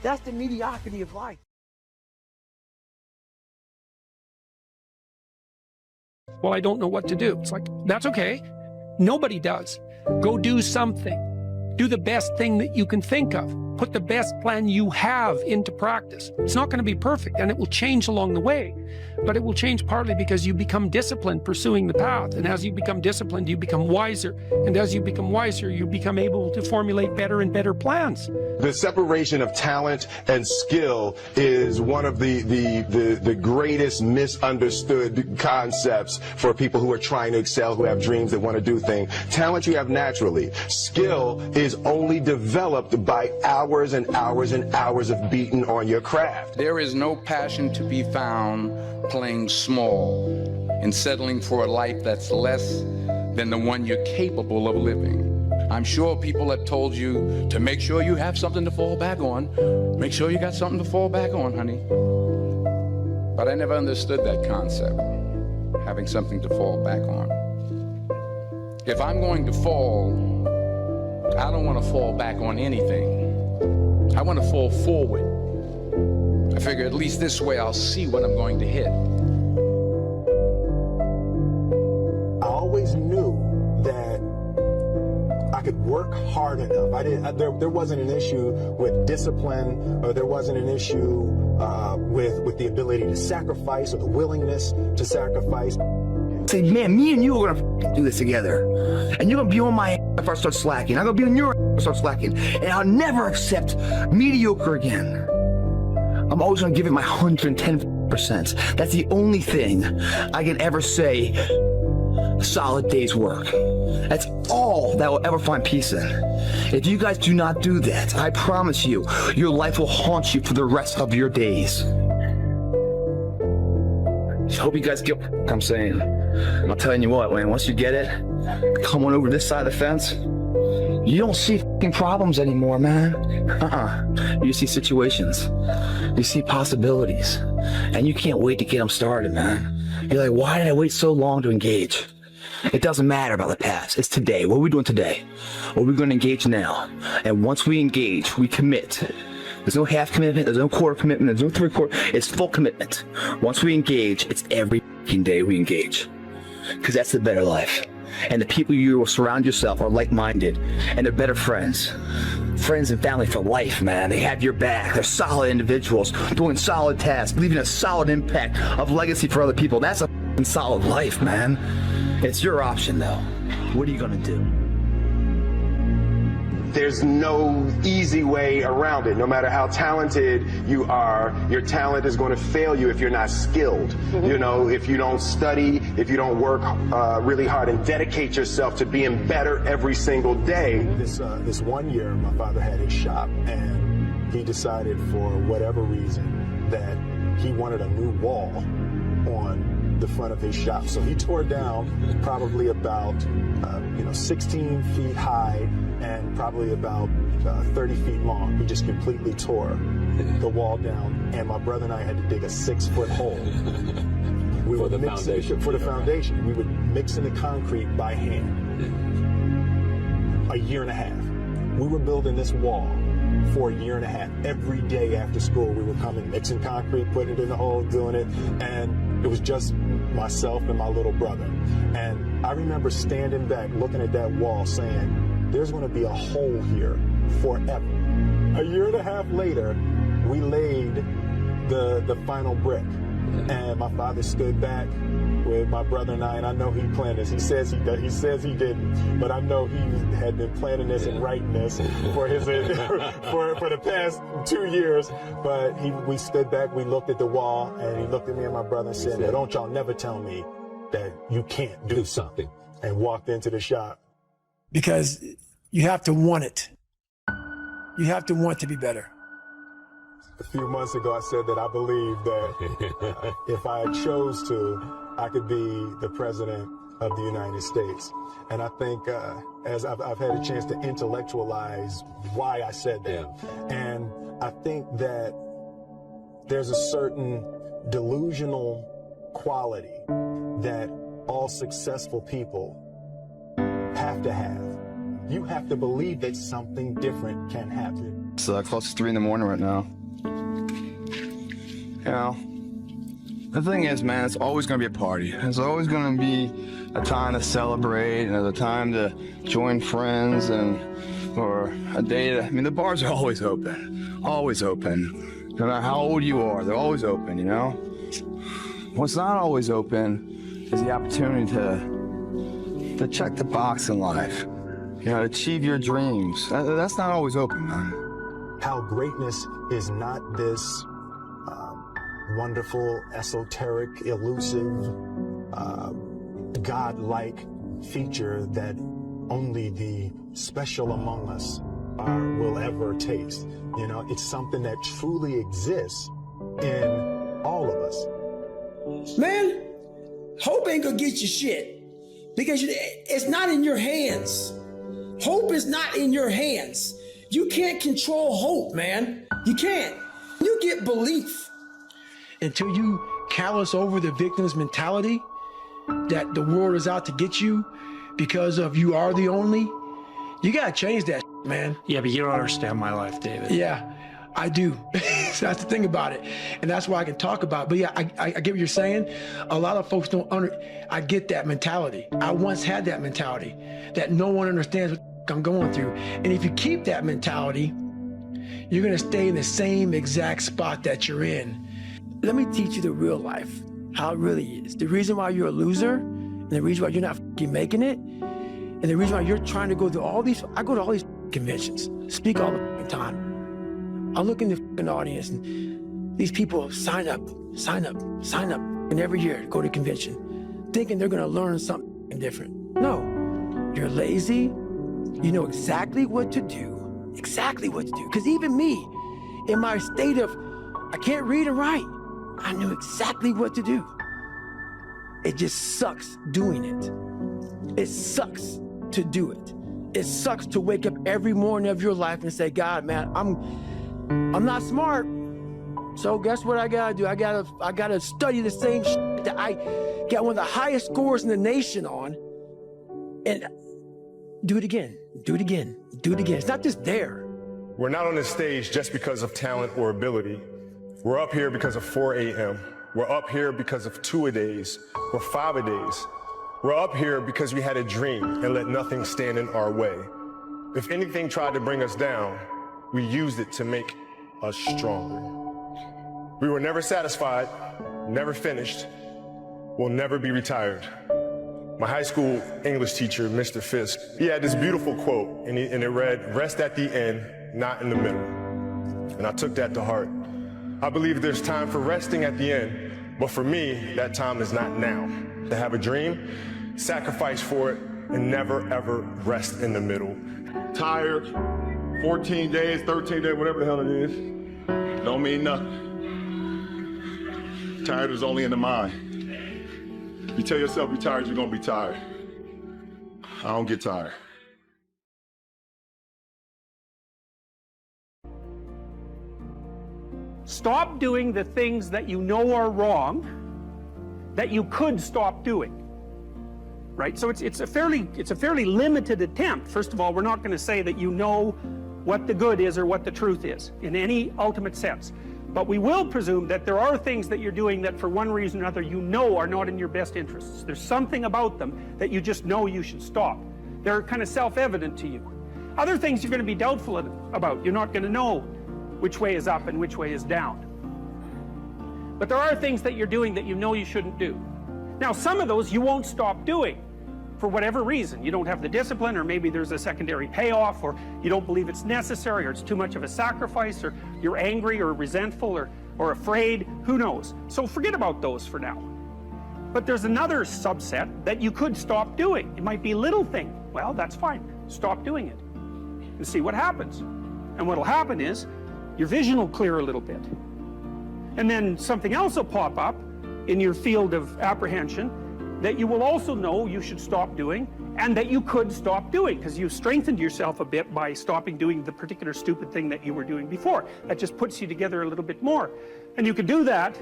Speaker 4: That's the mediocrity of life.
Speaker 1: Well, I don't know what to do. It's like, that's okay. Nobody does. Go do something. Do the best thing that you can think of. Put the best plan you have into practice. It's not going to be perfect, and it will change along the way. But it will change partly because you become disciplined pursuing the path. And as you become disciplined, you become wiser. And as you become wiser, you become able to formulate better and better plans.
Speaker 5: The separation of talent and skill is one of the greatest misunderstood concepts for people who are trying to excel, who have dreams, that want to do things. Talent you have naturally. Skill is only developed by hours and hours and hours of beating on your craft.
Speaker 6: There is no passion to be found playing small and settling for a life that's less than the one you're capable of living. I'm sure people have told you to make sure you have something to fall back on. Make sure you got something to fall back on, honey. But I never understood that concept, having something to fall back on. If I'm going to fall, I don't want to fall back on anything. I want to fall forward. I figure at least this way I'll see what I'm going to hit.
Speaker 5: I always knew that I could work hard enough. There wasn't an issue with discipline, or there wasn't an issue with the ability to sacrifice or the willingness to sacrifice.
Speaker 7: Say, man, me and you are gonna do this together. And you're gonna be on my ass if I start slacking. I'm gonna be on your ass if I start slacking. And I'll never accept mediocre again. I'm always gonna give it my 110%. That's the only thing I can ever say a solid day's work. That's all that will ever find peace in. If you guys do not do that, I promise you, your life will haunt you for the rest of your days. Just hope you guys get what I'm saying. I'm telling you what, man, once you get it, come on over this side of the fence, you don't see fucking problems anymore, man. You see situations. You see possibilities. And you can't wait to get them started, man. You're like, why did I wait so long to engage? It doesn't matter about the past. It's today. What are we doing today? What are we going to engage now? And once we engage, we commit. There's no half commitment. There's no quarter commitment. There's no three-quarter. It's full commitment. Once we engage, it's every fucking day we engage. Because that's the better life. And the people you will surround yourself are like-minded. And they're better friends. Friends and family for life, man. They have your back. They're solid individuals doing solid tasks, leaving a solid impact of legacy for other people. That's a fucking solid life, man. It's your option, though. What are you going to do?
Speaker 5: There's no easy way around it. No matter how talented you are, your talent is going to fail you if you're not skilled. You know, if you don't study, if you don't work really hard and dedicate yourself to being better every single day.
Speaker 8: This one year, my father had his shop, and he decided for whatever reason that he wanted a new wall on the front of his shop. So he tore down probably about 16 feet high and probably about 30 feet long. He just completely tore the wall down, and my brother and I had to dig a 6-foot hole. We would mix for the foundation. We would mix in the concrete by hand. A year and a half. We were building this wall for a year and a half. Every day after school, we were coming, mixing concrete, putting it in the hole, doing it, and it was just myself and my little brother. And I remember standing back, looking at that wall, saying, there's going to be a hole here forever. A year and a half later, we laid the final brick. And my father stood back with my brother and I know he planned this. He says he didn't, but I know he had been planning this and writing this for his for the past 2 years. But we stood back, we looked at the wall, and he looked at me and my brother and said, "Now, don't y'all never tell me that you can't do something," and walked into the shop.
Speaker 4: Because you have to want it. You have to want to be better.
Speaker 8: A few months ago, I said that I believe that if I chose to, I could be the president of the United States. And I think as I've had a chance to intellectualize why I said that. And I think that there's a certain delusional quality that all successful people have to have. You have to believe that something different can happen.
Speaker 7: It's close to 3 in the morning right now. You know, the thing is, man, it's always going to be a party. There's always going to be a time to celebrate, and there's a time to join friends, or a day to, the bars are always open. Always open. No matter how old you are, they're always open, you know? What's not always open is the opportunity to check the box in life. You know, achieve your dreams. That's not always open, man.
Speaker 8: How greatness is not this wonderful, esoteric, elusive, God-like feature that only the special among us will ever taste. You know, it's something that truly exists in all of us.
Speaker 4: Man, hope ain't gonna get you shit because it's not in your hands. Hope is not in your hands. You can't control hope, man. You can't. You get belief. Until you callous over the victim's mentality that the world is out to get you because of you are the only, you gotta change that, man.
Speaker 9: Yeah, but you don't understand my life, David.
Speaker 4: Yeah, I do. So that's the thing about it. And that's why I can talk about it. But yeah, I get what you're saying. A lot of folks don't I get that mentality. I once had that mentality that no one understands what I'm going through. And if you keep that mentality, you're gonna stay in the same exact spot that you're in. Let me teach you the real life, how it really is. The reason why you're a loser, and the reason why you're not making it, and the reason why you're trying to go to all these, I go to all these conventions, speak all the time. I look in the audience, and these people sign up, and every year go to convention, thinking they're gonna learn something different. No, you're lazy, you know exactly what to do, because even me, in my state of, I can't read and write, I knew exactly what to do. It just sucks doing it. It sucks to do it. It sucks to wake up every morning of your life and say, God, man, I'm not smart. So guess what I gotta do? I gotta study the same shit that I got one of the highest scores in the nation on, and do it again, do it again, do it again. It's not just there.
Speaker 5: We're not on this stage just because of talent or ability. We're up here because of 4 a.m. We're up here because of 2-a-days or 5-a-days. We're up here because we had a dream and let nothing stand in our way. If anything tried to bring us down, we used it to make us stronger. We were never satisfied, never finished, will never be retired. My high school English teacher, Mr. Fisk, he had this beautiful quote, and it read, "Rest at the end, not in the middle." And I took that to heart. I believe there's time for resting at the end, but for me, that time is not now. To have a dream, sacrifice for it, and never ever rest in the middle.
Speaker 10: Tired, 14 days, 13 days, whatever the hell it is, don't mean nothing. Tired is only in the mind. You tell yourself you're tired, you're gonna be tired. I don't get tired.
Speaker 1: Stop doing the things that you know are wrong that you could stop doing. Right? So it's a fairly limited attempt. First of all, we're not going to say that you know what the good is or what the truth is in any ultimate sense. But we will presume that there are things that you're doing that for one reason or another you know are not in your best interests. There's something about them that you just know you should stop. They're kind of self-evident to you. Other things you're going to be doubtful about. You're not going to know which way is up and which way is down. But there are things that you're doing that you know you shouldn't do. Now, some of those you won't stop doing for whatever reason. You don't have the discipline, or maybe there's a secondary payoff, or you don't believe it's necessary, or it's too much of a sacrifice, or you're angry or resentful or afraid. Who knows? So forget about those for now. But there's another subset that you could stop doing. It might be a little thing. Well, that's fine. Stop doing it and see what happens. And what'll happen is your vision will clear a little bit. And then something else will pop up in your field of apprehension that you will also know you should stop doing, and that you could stop doing, because you strengthened yourself a bit by stopping doing the particular stupid thing that you were doing before. That just puts you together a little bit more. And you could do that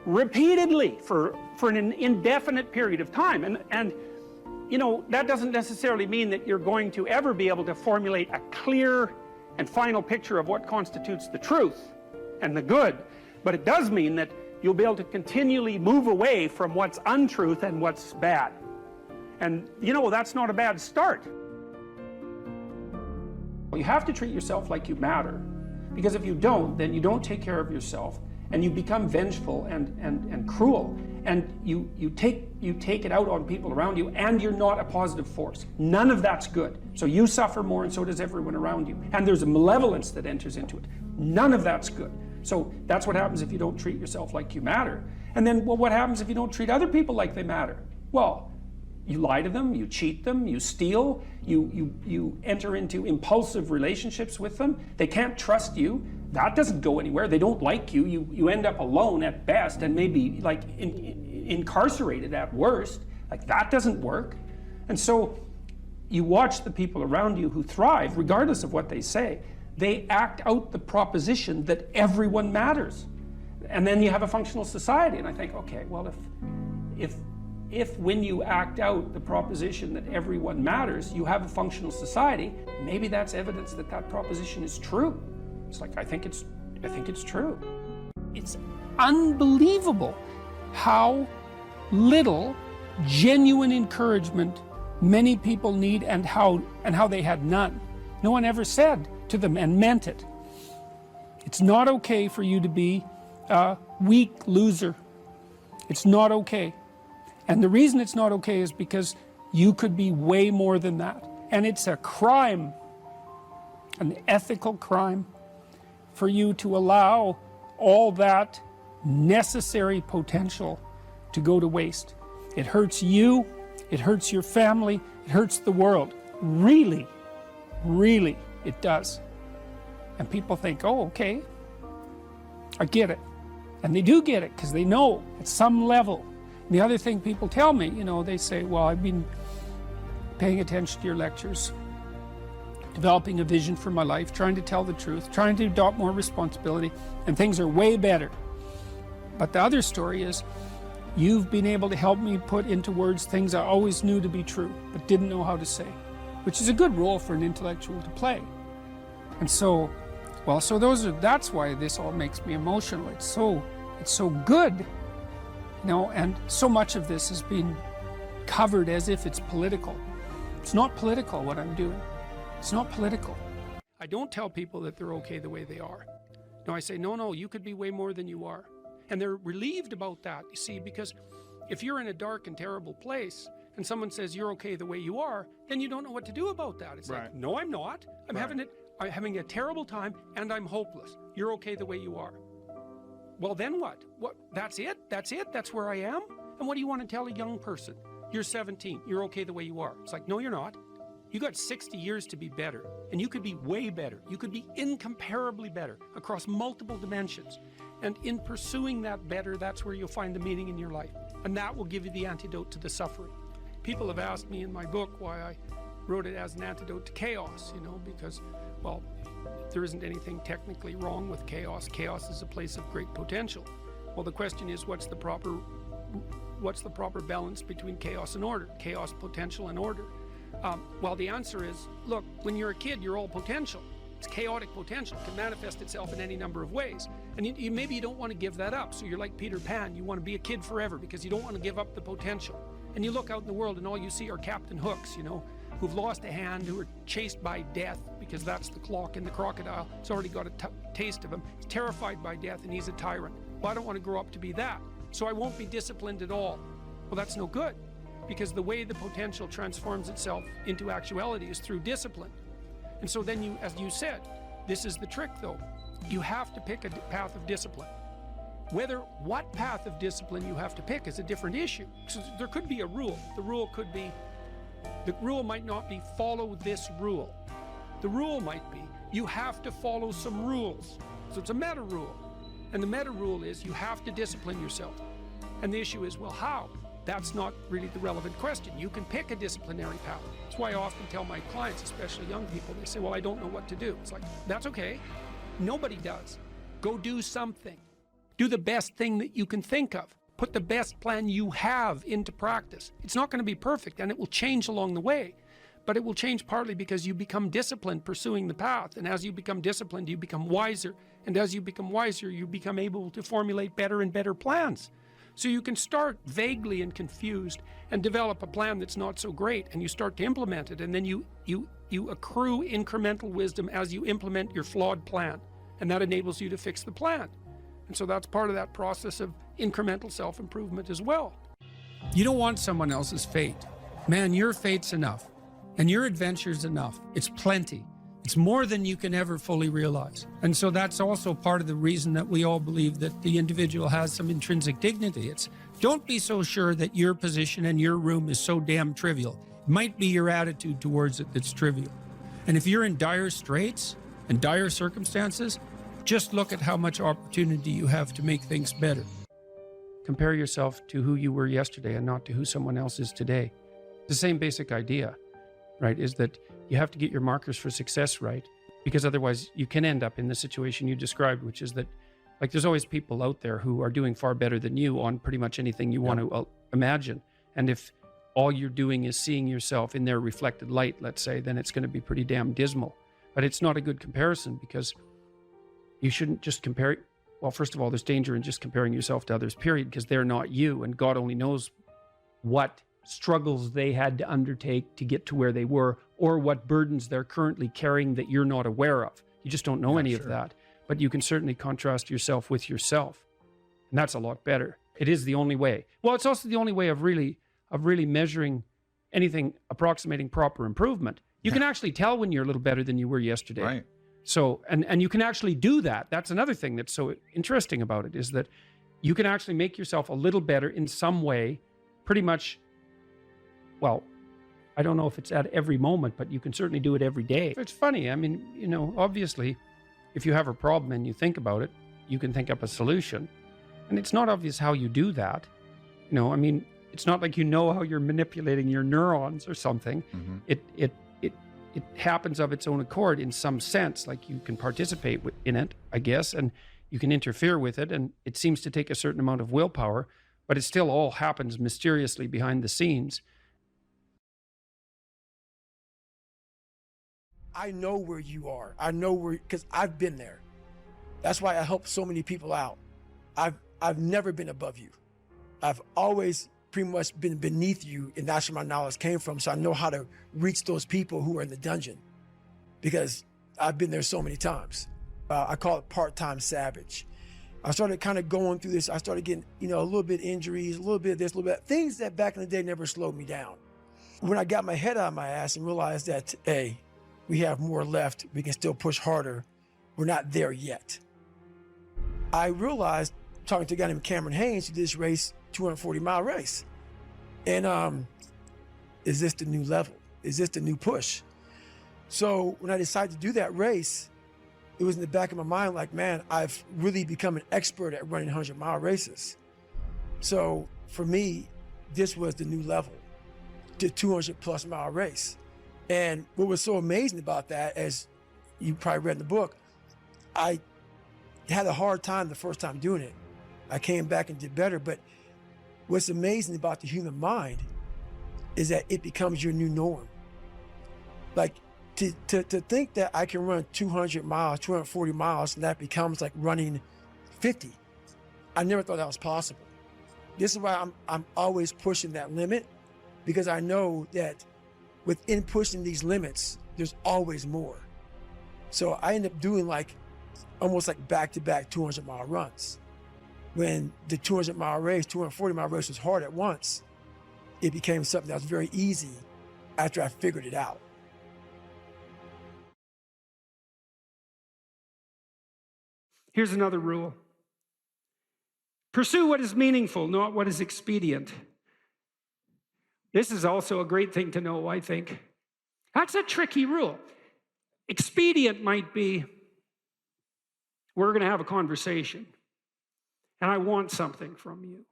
Speaker 1: repeatedly for an indefinite period of time. And you know, that doesn't necessarily mean that you're going to ever be able to formulate a clear and final picture of what constitutes the truth and the good. But it does mean that you'll be able to continually move away from what's untruth and what's bad. And you know, that's not a bad start. You have to treat yourself like you matter, because if you don't, then you don't take care of yourself, and you become vengeful and cruel, and you take it out on people around you, and you're not a positive force. None of that's good. So you suffer more, and so does everyone around you. And there's a malevolence that enters into it. None of that's good. So that's what happens if you don't treat yourself like you matter. And then, well, what happens if you don't treat other people like they matter? Well, you lie to them, you cheat them, you steal, you enter into impulsive relationships with them. They can't trust you. That doesn't go anywhere. They don't like you. You end up alone at best, and maybe like incarcerated at worst. Like, that doesn't work. And so you watch the people around you who thrive, regardless of what they say. They act out the proposition that everyone matters. And then you have a functional society. And I think, okay, well, if when you act out the proposition that everyone matters, you have a functional society, maybe that's evidence that that proposition is true. It's like, I think it's true. It's unbelievable how little genuine encouragement many people need, and how they had none. No one ever said to them, and meant it, it's not okay for you to be a weak loser. It's not okay. And the reason it's not okay is because you could be way more than that. And it's a crime, an ethical crime, for you to allow all that necessary potential to go to waste. It hurts you, it hurts your family, it hurts the world. Really, really, it does. And people think, oh, okay, I get it. And they do get it, because they know at some level,
Speaker 2: The other thing people tell me, you know, they say, well, I've been paying attention to your lectures, developing a vision for my life, trying to tell the truth, trying to adopt more responsibility, and things are way better. But the other story is, you've been able to help me put into words things I always knew to be true, but didn't know how to say, which is a good role for an intellectual to play. And so, well, so that's why this all makes me emotional. It's so good, you know, and so much of this has been covered as if it's political. It's not political, what I'm doing. It's not political. I don't tell people that they're okay the way they are. No, I say, no, you could be way more than you are. And they're relieved about that, you see, because if you're in a dark and terrible place and someone says you're okay the way you are, then you don't know what to do about that. It's like, no, I'm not. I'm having a terrible time and I'm hopeless. You're okay the way you are. Well, then what? That's it? That's where I am? And what do you want to tell a young person? You're 17. You're okay the way you are. It's like, no, you're not. You got 60 years to be better, and you could be way better. You could be incomparably better across multiple dimensions. And in pursuing that better, that's where you'll find the meaning in your life. And that will give you the antidote to the suffering. People have asked me in my book why I wrote it as an antidote to chaos, you know, because, well, there isn't anything technically wrong with chaos. Chaos is a place of great potential. Well, the question is, what's the proper balance between chaos and order? Chaos, potential, and order. Well, the answer is, look, when you're a kid, you're all potential. It's chaotic potential. It can manifest itself in any number of ways. And maybe you don't want to give that up. So you're like Peter Pan. You want to be a kid forever because you don't want to give up the potential. And you look out in the world and all you see are Captain Hooks, you know, who've lost a hand, who are chased by death because that's the clock in the crocodile. It's already got a taste of him. He's terrified by death and he's a tyrant. Well, I don't want to grow up to be that. So I won't be disciplined at all. Well, that's no good, because the way the potential transforms itself into actuality is through discipline. And so then you, as you said, this is the trick though. You have to pick a path of discipline. What path of discipline you have to pick is a different issue. So there could be a rule. The rule might not be follow this rule. The rule might be you have to follow some rules. So it's a meta rule. And the meta rule is you have to discipline yourself. And the issue is, well, how? That's not really the relevant question. You can pick a disciplinary path. That's why I often tell my clients, especially young people, they say, well, I don't know what to do. It's like, that's okay. Nobody does. Go do something. Do the best thing that you can think of. Put the best plan you have into practice. It's not going to be perfect, and it will change along the way. But it will change partly because you become disciplined pursuing the path. And as you become disciplined, you become wiser. And as you become wiser, you become able to formulate better and better plans. So you can start vaguely and confused and develop a plan that's not so great, and you start to implement it, and then you accrue incremental wisdom as you implement your flawed plan, and that enables you to fix the plan. And so that's part of that process of incremental self-improvement as well. You don't want someone else's fate. Man, your fate's enough, and your adventure's enough. It's plenty. It's more than you can ever fully realize. And so that's also part of the reason that we all believe that the individual has some intrinsic dignity. It's don't be so sure that your position and your room is so damn trivial. It might be your attitude towards it that's trivial. And if you're in dire straits and dire circumstances, just look at how much opportunity you have to make things better. Compare yourself to who you were yesterday and not to who someone else is today. The same basic idea, right, is that you have to get your markers for success right, because otherwise you can end up in the situation you described, which is that, like, there's always people out there who are doing far better than you on pretty much anything you want to imagine. And if all you're doing is seeing yourself in their reflected light, let's say, then it's going to be pretty damn dismal. But it's not a good comparison, because you shouldn't just compare. Well, first of all, there's danger in just comparing yourself to others, period, because they're not you, and God only knows what struggles they had to undertake to get to where they were, or what burdens they're currently carrying that you're not aware of. You just don't know any of that. But you can certainly contrast yourself with yourself. And that's a lot better. It is the only way. Well, it's also the only way of really measuring anything approximating proper improvement. You can actually tell when you're a little better than you were yesterday.
Speaker 11: Right.
Speaker 2: So, and you can actually do that. That's another thing that's so interesting about it, is that you can actually make yourself a little better in some way, pretty much. Well, I don't know if it's at every moment, but you can certainly do it every day. It's funny. I mean, you know, obviously, if you have a problem and you think about it, you can think up a solution. And it's not obvious how you do that. You know, I mean, it's not like you know how you're manipulating your neurons or something. It happens of its own accord in some sense. Like you can participate in it, I guess, and you can interfere with it, and it seems to take a certain amount of willpower, but it still all happens mysteriously behind the scenes.
Speaker 4: I know where you are. I know where, because I've been there. That's why I help so many people out. I've never been above you. I've always pretty much been beneath you, and that's where my knowledge came from. So I know how to reach those people who are in the dungeon, because I've been there so many times. I call it part-time savage. I started kind of going through this. I started getting, a little bit injuries, a little bit of this, a little bit, things that back in the day never slowed me down. When I got my head out of my ass and realized that, hey, we have more left, we can still push harder, we're not there yet. I realized, talking to a guy named Cameron Haynes, who did this race, 240-mile race. And is this the new level? Is this the new push? So when I decided to do that race, it was in the back of my mind like, man, I've really become an expert at running 100-mile races. So for me, this was the new level, the 200-plus mile race. And what was so amazing about that, as you probably read in the book, I had a hard time the first time doing it. I came back and did better, but what's amazing about the human mind is that it becomes your new norm. Like to think that I can run 200 miles, 240 miles, and that becomes like running 50. I never thought that was possible. This is why I'm always pushing that limit, because I know that within pushing these limits, there's always more. So I end up doing almost like back-to-back 200-mile runs. When the 200-mile race, 240-mile race was hard at once, it became something that was very easy after I figured it out.
Speaker 1: Here's another rule. Pursue what is meaningful, not what is expedient. This is also a great thing to know, I think. That's a tricky rule. Expedient might be, we're going to have a conversation, and I want something from you.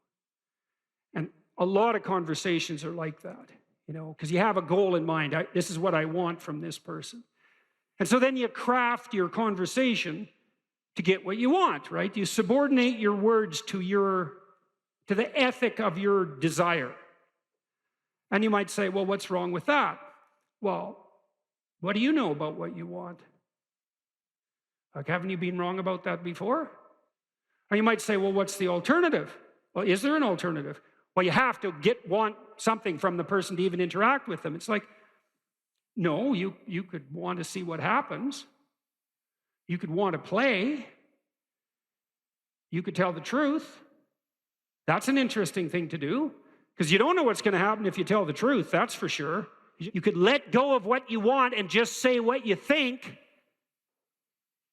Speaker 1: And a lot of conversations are like that, because you have a goal in mind. This is what I want from this person. And so then you craft your conversation to get what you want, right? You subordinate your words to the ethic of your desire. And you might say, well, what's wrong with that? Well, what do you know about what you want? Like, haven't you been wrong about that before? Or you might say, well, what's the alternative? Well, is there an alternative? Well, you have to want something from the person to even interact with them. It's like, no, you could want to see what happens. You could want to play. You could tell the truth. That's an interesting thing to do, because you don't know what's going to happen if you tell the truth, that's for sure. You could let go of what you want and just say what you think.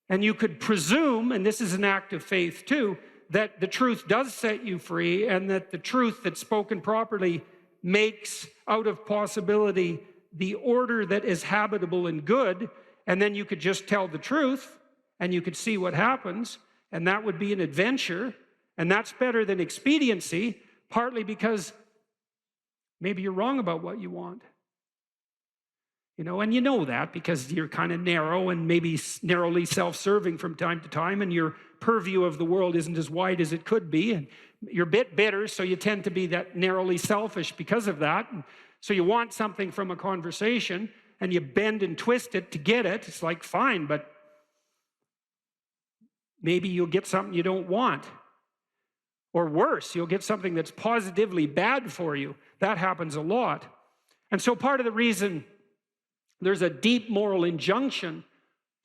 Speaker 1: And you could presume, and this is an act of faith too, that the truth does set you free, and that the truth that's spoken properly makes out of possibility the order that is habitable and good. And then you could just tell the truth, and you could see what happens, and that would be an adventure. And that's better than expediency, partly because maybe you're wrong about what you want. And you know that because you're kind of narrow and maybe narrowly self-serving from time to time, and your purview of the world isn't as wide as it could be, and you're a bit bitter, so you tend to be that narrowly selfish because of that. And so you want something from a conversation, and you bend and twist it to get it. It's like, fine, but maybe you'll get something you don't want. Or worse, you'll get something that's positively bad for you. That happens a lot. And so part of the reason there's a deep moral injunction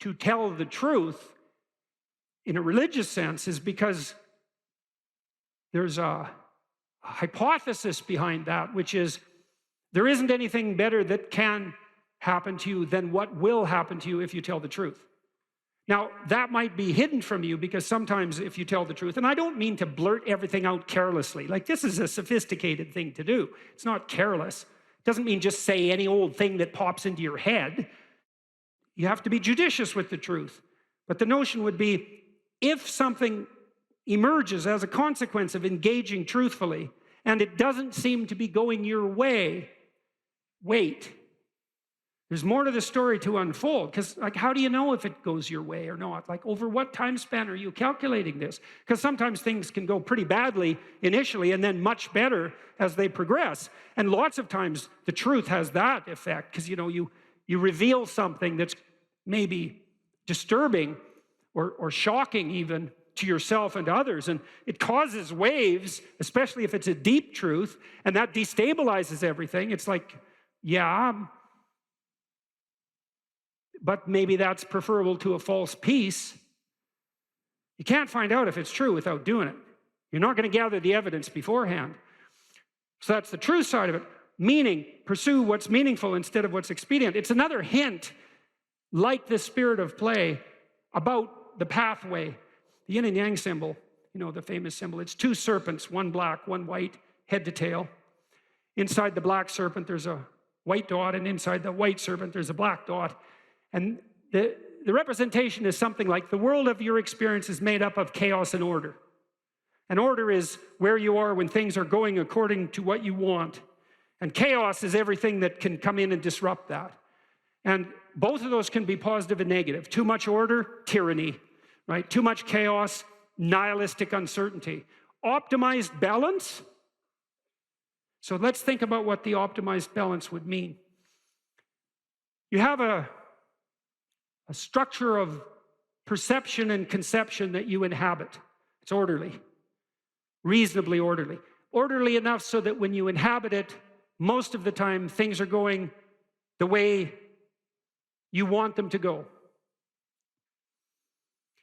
Speaker 1: to tell the truth in a religious sense is because there's a hypothesis behind that, which is there isn't anything better that can happen to you than what will happen to you if you tell the truth. Now, that might be hidden from you, because sometimes if you tell the truth, and I don't mean to blurt everything out carelessly, like this is a sophisticated thing to do. It's not careless. It doesn't mean just say any old thing that pops into your head. You have to be judicious with the truth. But the notion would be, if something emerges as a consequence of engaging truthfully, and it doesn't seem to be going your way, wait. There's more to the story to unfold, because like, how do you know if it goes your way or not? Like, over what time span are you calculating this? Because sometimes things can go pretty badly initially and then much better as they progress. And lots of times the truth has that effect, because you reveal something that's maybe disturbing or shocking even to yourself and to others, and it causes waves, especially if it's a deep truth, and that destabilizes everything. It's like, yeah, but maybe that's preferable to a false peace. You can't find out if it's true without doing it. You're not going to gather the evidence beforehand. So that's the truth side of it. Meaning, pursue what's meaningful instead of what's expedient. It's another hint, like the spirit of play, about the pathway. The yin and yang symbol, the famous symbol, it's two serpents, one black, one white, head to tail. Inside the black serpent, there's a white dot, and inside the white serpent, there's a black dot. And the representation is something like, the world of your experience is made up of chaos and order. And order is where you are when things are going according to what you want. And chaos is everything that can come in and disrupt that. And both of those can be positive and negative. Too much order, tyranny, right? Too much chaos, nihilistic uncertainty. Optimized balance. So let's think about what the optimized balance would mean. You have a structure of perception and conception that you inhabit. It's orderly, reasonably orderly. Orderly enough so that when you inhabit it, most of the time things are going the way you want them to go.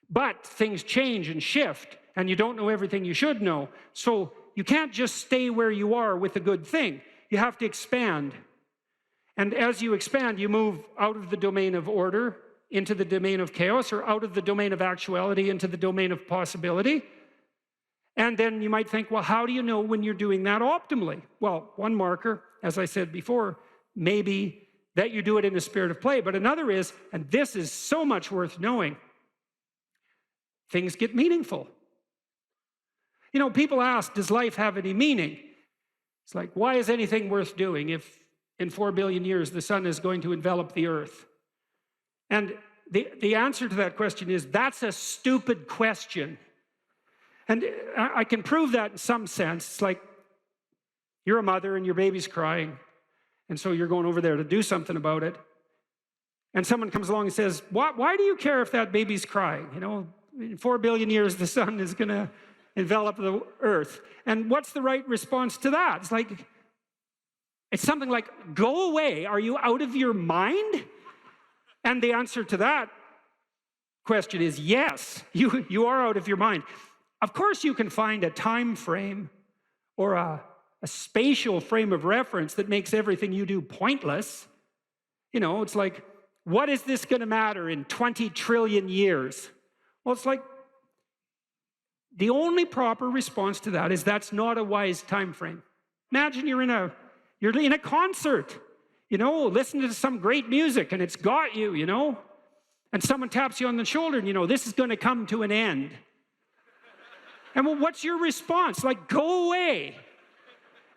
Speaker 1: But things change and shift, and you don't know everything you should know. So you can't just stay where you are with a good thing. You have to expand. And as you expand, you move out of the domain of order into the domain of chaos, or out of the domain of actuality into the domain of possibility. And then you might think, well, how do you know when you're doing that optimally? Well, one marker, as I said before, maybe that you do it in the spirit of play. But another is, and this is so much worth knowing, things get meaningful. People ask, does life have any meaning? It's like, why is anything worth doing if in 4 billion years the sun is going to envelop the earth? And the answer to that question is, that's a stupid question. And I can prove that in some sense. It's like, you're a mother and your baby's crying, and so you're going over there to do something about it. And someone comes along and says, why do you care if that baby's crying? In 4 billion years, the sun is going to envelop the earth. And what's the right response to that? It's something like, go away. Are you out of your mind? And the answer to that question is yes, you are out of your mind. Of course, you can find a time frame or a spatial frame of reference that makes everything you do pointless. It's like, what is this going to matter in 20 trillion years? Well, it's like, the only proper response to that is, that's not a wise time frame. Imagine you're in a concert, listening to some great music, and it's got you, and someone taps you on the shoulder, and this is going to come to an end. And well, what's your response? Like, go away.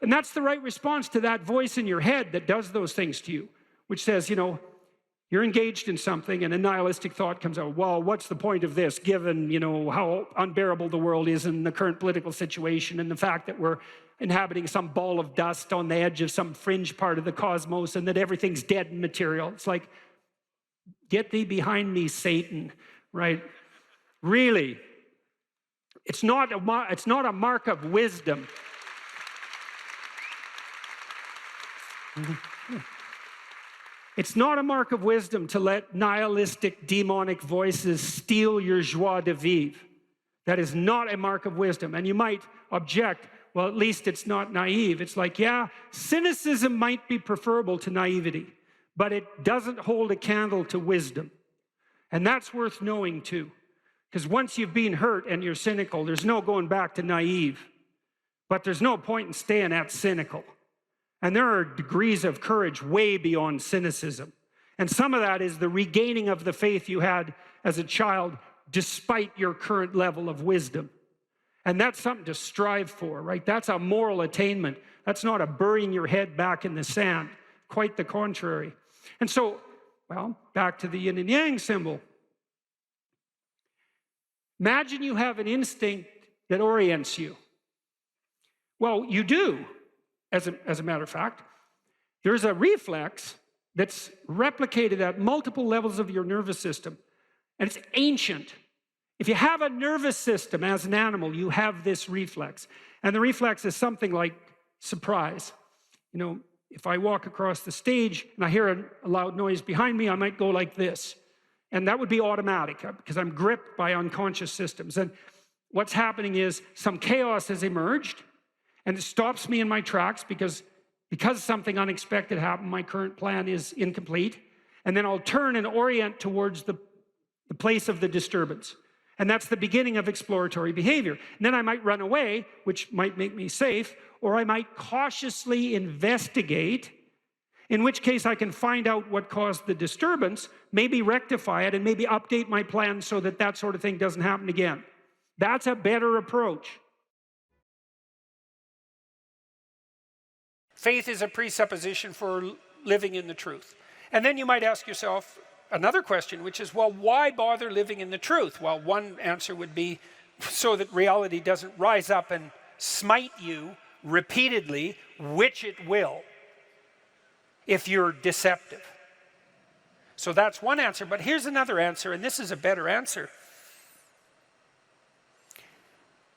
Speaker 1: And that's the right response to that voice in your head that does those things to you, which says, you're engaged in something, and a nihilistic thought comes out. Well, what's the point of this, given, how unbearable the world is in the current political situation, and the fact that we're inhabiting some ball of dust on the edge of some fringe part of the cosmos, and that everything's dead and material. It's like, get thee behind me, Satan, right? Really. It's not a mark of wisdom. It's not a mark of wisdom to let nihilistic, demonic voices steal your joie de vivre. That is not a mark of wisdom. And you might object, well, at least it's not naive. It's like, yeah, cynicism might be preferable to naivety, but it doesn't hold a candle to wisdom. And that's worth knowing too. Because once you've been hurt and you're cynical, there's no going back to naive. But there's no point in staying at cynical. And there are degrees of courage way beyond cynicism. And some of that is the regaining of the faith you had as a child despite your current level of wisdom. And that's something to strive for, right? That's a moral attainment. That's not a burying your head back in the sand. Quite the contrary. And so, well, back to the yin and yang symbol. Imagine you have an instinct that orients you. Well, you do, as a matter of fact. There's a reflex that's replicated at multiple levels of your nervous system, and it's ancient. If you have a nervous system as an animal, you have this reflex. And the reflex is something like surprise. You know, if I walk across the stage and I hear a loud noise behind me, I might go like this. And that would be automatic because I'm gripped by unconscious systems. And what's happening is some chaos has emerged and it stops me in my tracks because something unexpected happened, my current plan is incomplete. And then I'll turn and orient towards the place of the disturbance. And that's the beginning of exploratory behavior. And then I might run away, which might make me safe, or I might cautiously investigate, in which case I can find out what caused the disturbance, maybe rectify it, and maybe update my plan so that that sort of thing doesn't happen again. That's a better approach. Faith is a presupposition for living in the truth. And then you might ask yourself another question, which is, well, why bother living in the truth? Well, one answer would be so that reality doesn't rise up and smite you repeatedly, which it will, if you're deceptive. So that's one answer, but here's another answer, and this is a better answer.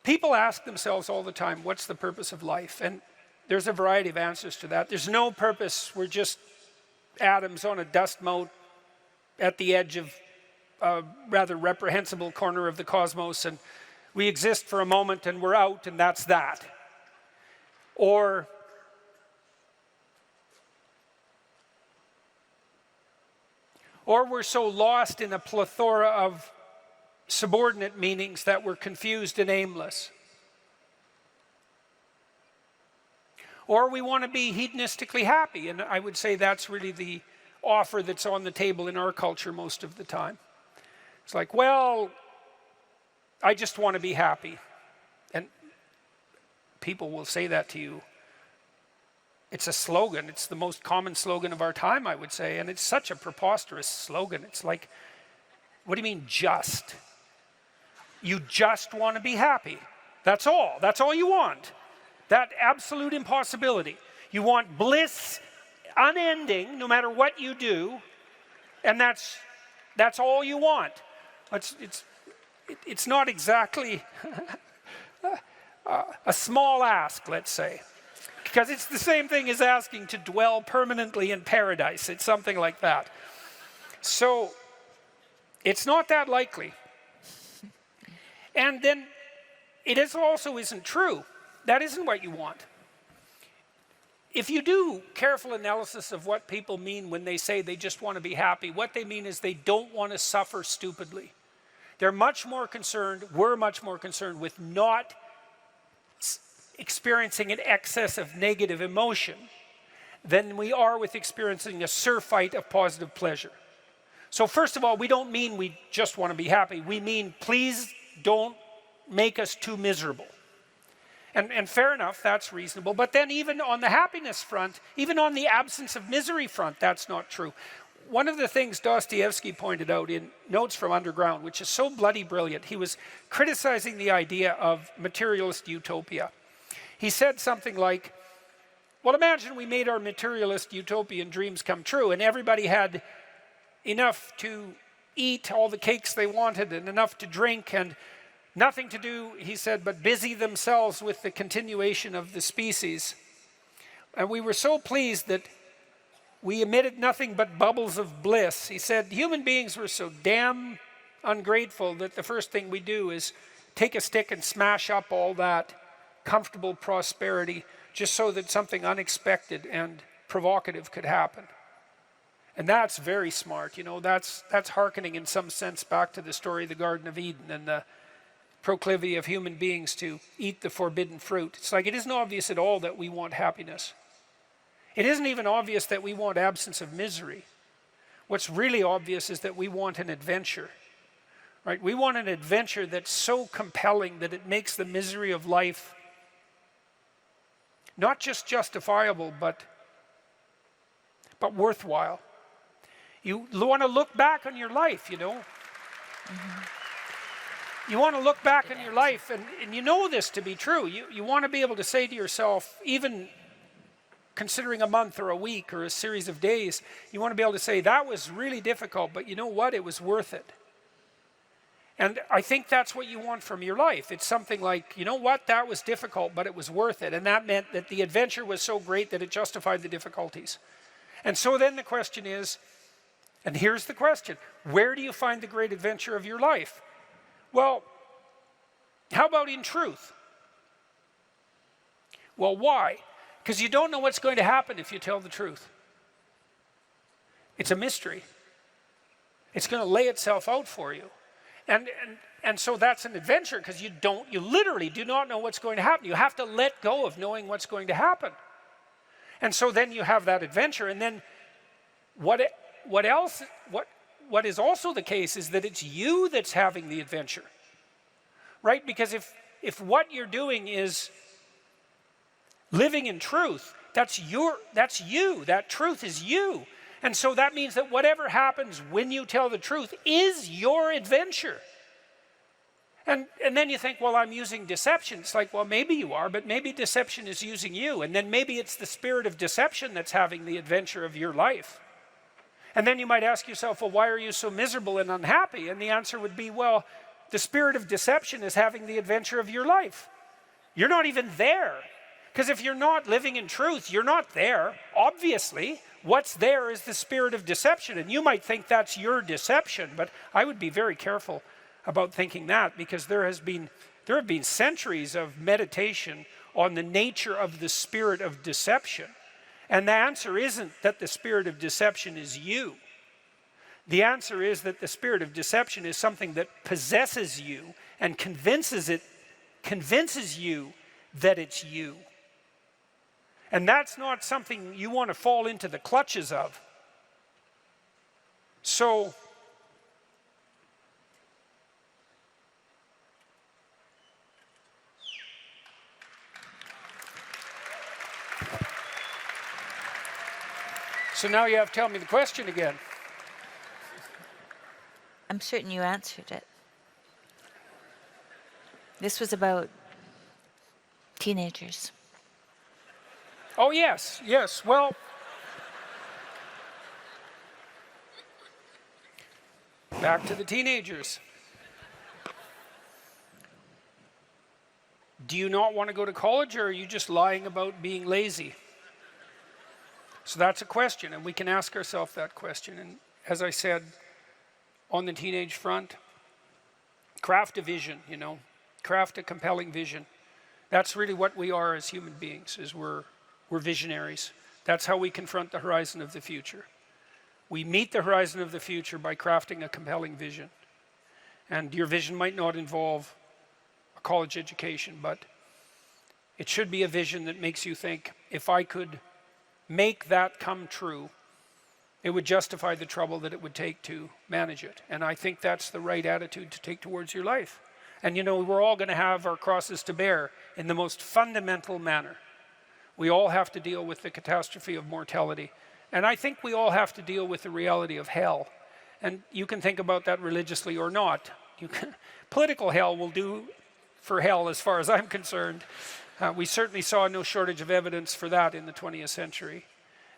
Speaker 1: People ask themselves all the time, what's the purpose of life? And there's a variety of answers to that. There's no purpose. We're just atoms on a dust mote at the edge of a rather reprehensible corner of the cosmos, and we exist for a moment and we're out, and that's that. Or we're so lost in a plethora of subordinate meanings that we're confused and aimless. Or we want to be hedonistically happy, and I would say that's really the offer that's on the table in our culture most of the time. It's like, well, I just want to be happy. And people will say that to you. It's a slogan. It's the most common slogan of our time, I would say, and it's such a preposterous slogan. It's like, what do you mean just? You just want to be happy. That's all. That's all you want. That absolute impossibility. You want bliss unending, no matter what you do, and that's all you want. It's not exactly a small ask, let's say, because it's the same thing as asking to dwell permanently in paradise. It's something like that. So it's not that likely. And then it also isn't true. That isn't what you want. If you do careful analysis of what people mean when they say they just want to be happy, what they mean is they don't want to suffer stupidly. They're much more concerned, we're much more concerned with not experiencing an excess of negative emotion than we are with experiencing a surfeit of positive pleasure. So first of all, we don't mean we just want to be happy. We mean, please don't make us too miserable. And fair enough, that's reasonable. But then even on the happiness front, even on the absence of misery front, that's not true. One of the things Dostoevsky pointed out in Notes from Underground, which is so bloody brilliant, he was criticizing the idea of materialist utopia. He said something like, well, imagine we made our materialist utopian dreams come true and everybody had enough to eat all the cakes they wanted and enough to drink and nothing to do, he said, but busy themselves with the continuation of the species. And we were so pleased that we emitted nothing but bubbles of bliss. He said, human beings were so damn ungrateful that the first thing we do is take a stick and smash up all that comfortable prosperity just so that something unexpected and provocative could happen. And that's very smart. You know, that's hearkening in some sense back to the story of the Garden of Eden and the proclivity of human beings to eat the forbidden fruit. It's like it isn't obvious at all that we want happiness. It isn't even obvious that we want absence of misery. What's really obvious is that we want an adventure.
Speaker 2: right? We want an adventure that's so compelling that it makes the misery of life not just justifiable, but worthwhile. You want to look back on your life, you know. You want to look back on your life, and you know this to be true. You want to be able to say to yourself, even considering a month or a week or a series of days, you want to be able to say, that was really difficult, but you know what? It was worth it. And I think that's what you want from your life. It's something like, you know what? That was difficult, but it was worth it. And that meant that the adventure was so great that it justified the difficulties. And so then the question is, and here's the question, where do you find the great adventure of your life? Well, how about in truth? Well, why? Because you don't know what's going to happen if you tell the truth. It's a mystery. It's going to lay itself out for you. And so that's an adventure, because you literally do not know what's going to happen. You have to let go of knowing what's going to happen. And so then you have that adventure, and then what is also the case is that it's you that's having the adventure. Right? Because if what you're doing is living in truth, that's you. That truth is you. And so that means that whatever happens when you tell the truth is your adventure. And then you think, well, I'm using deception. It's like, well, maybe you are, but maybe deception is using you. And then maybe it's the spirit of deception that's having the adventure of your life. And then you might ask yourself, well, why are you so miserable and unhappy? And the answer would be, well, the spirit of deception is having the adventure of your life. You're not even there. Because if you're not living in truth, you're not there, obviously. What's there is the spirit of deception. And you might think that's your deception, but I would be very careful about thinking that, because there have been centuries of meditation on the nature of the spirit of deception. And the answer isn't that the spirit of deception is you. The answer is that the spirit of deception is something that possesses you and convinces you that it's you. And that's not something you want to fall into the clutches of. So now you have to tell me the question again.
Speaker 3: I'm certain you answered it. This was about teenagers.
Speaker 2: Oh, yes. Well, back to the teenagers. Do you not want to go to college, or are you just lying about being lazy? So that's a question, and we can ask ourselves that question. And as I said, on the teenage front, craft a vision, craft a compelling vision. That's really what we are as human beings, is we're visionaries. That's how we confront the horizon of the future. We meet the horizon of the future by crafting a compelling vision. And your vision might not involve a college education, but it should be a vision that makes you think, if I could make that come true, it would justify the trouble that it would take to manage it. And I think that's the right attitude to take towards your life. And we're all going to have our crosses to bear in the most fundamental manner. We all have to deal with the catastrophe of mortality. And I think we all have to deal with the reality of hell. And you can think about that religiously or not. Political hell will do for hell as far as I'm concerned. We certainly saw no shortage of evidence for that in the 20th century.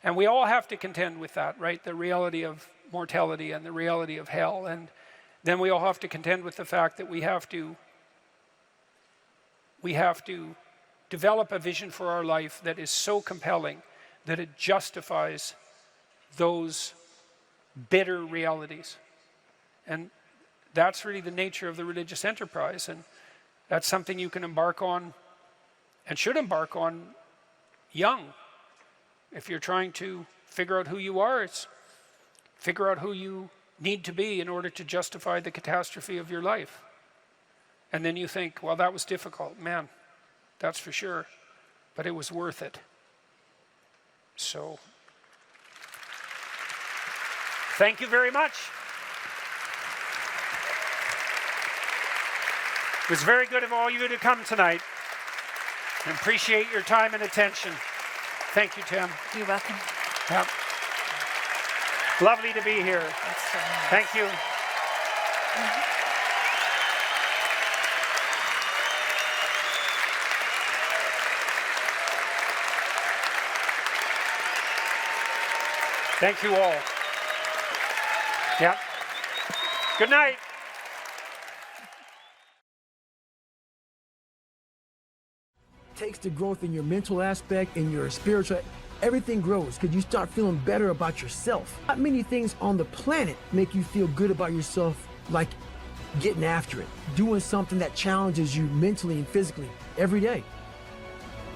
Speaker 2: And we all have to contend with that, right? The reality of mortality and the reality of hell. And then we all have to contend with the fact that we have to develop a vision for our life that is so compelling that it justifies those bitter realities. And that's really the nature of the religious enterprise. And that's something you can embark on and should embark on young. If you're trying to figure out who you are, it's figure out who you need to be in order to justify the catastrophe of your life. And then you think, well, that was difficult. Man, that's for sure. But it was worth it. So, thank you very much.
Speaker 1: It was very good of all you to come tonight. I appreciate your time and attention. Thank you, Tim.
Speaker 3: You're welcome.
Speaker 1: Yep. Lovely to be here.
Speaker 3: That's so nice.
Speaker 1: Thank you. Thank you all. Yep. Good night.
Speaker 4: Takes the growth in your mental aspect, in your spiritual, everything grows because you start feeling better about yourself. Not many things on the planet make you feel good about yourself like getting after it, doing something that challenges you mentally and physically every day.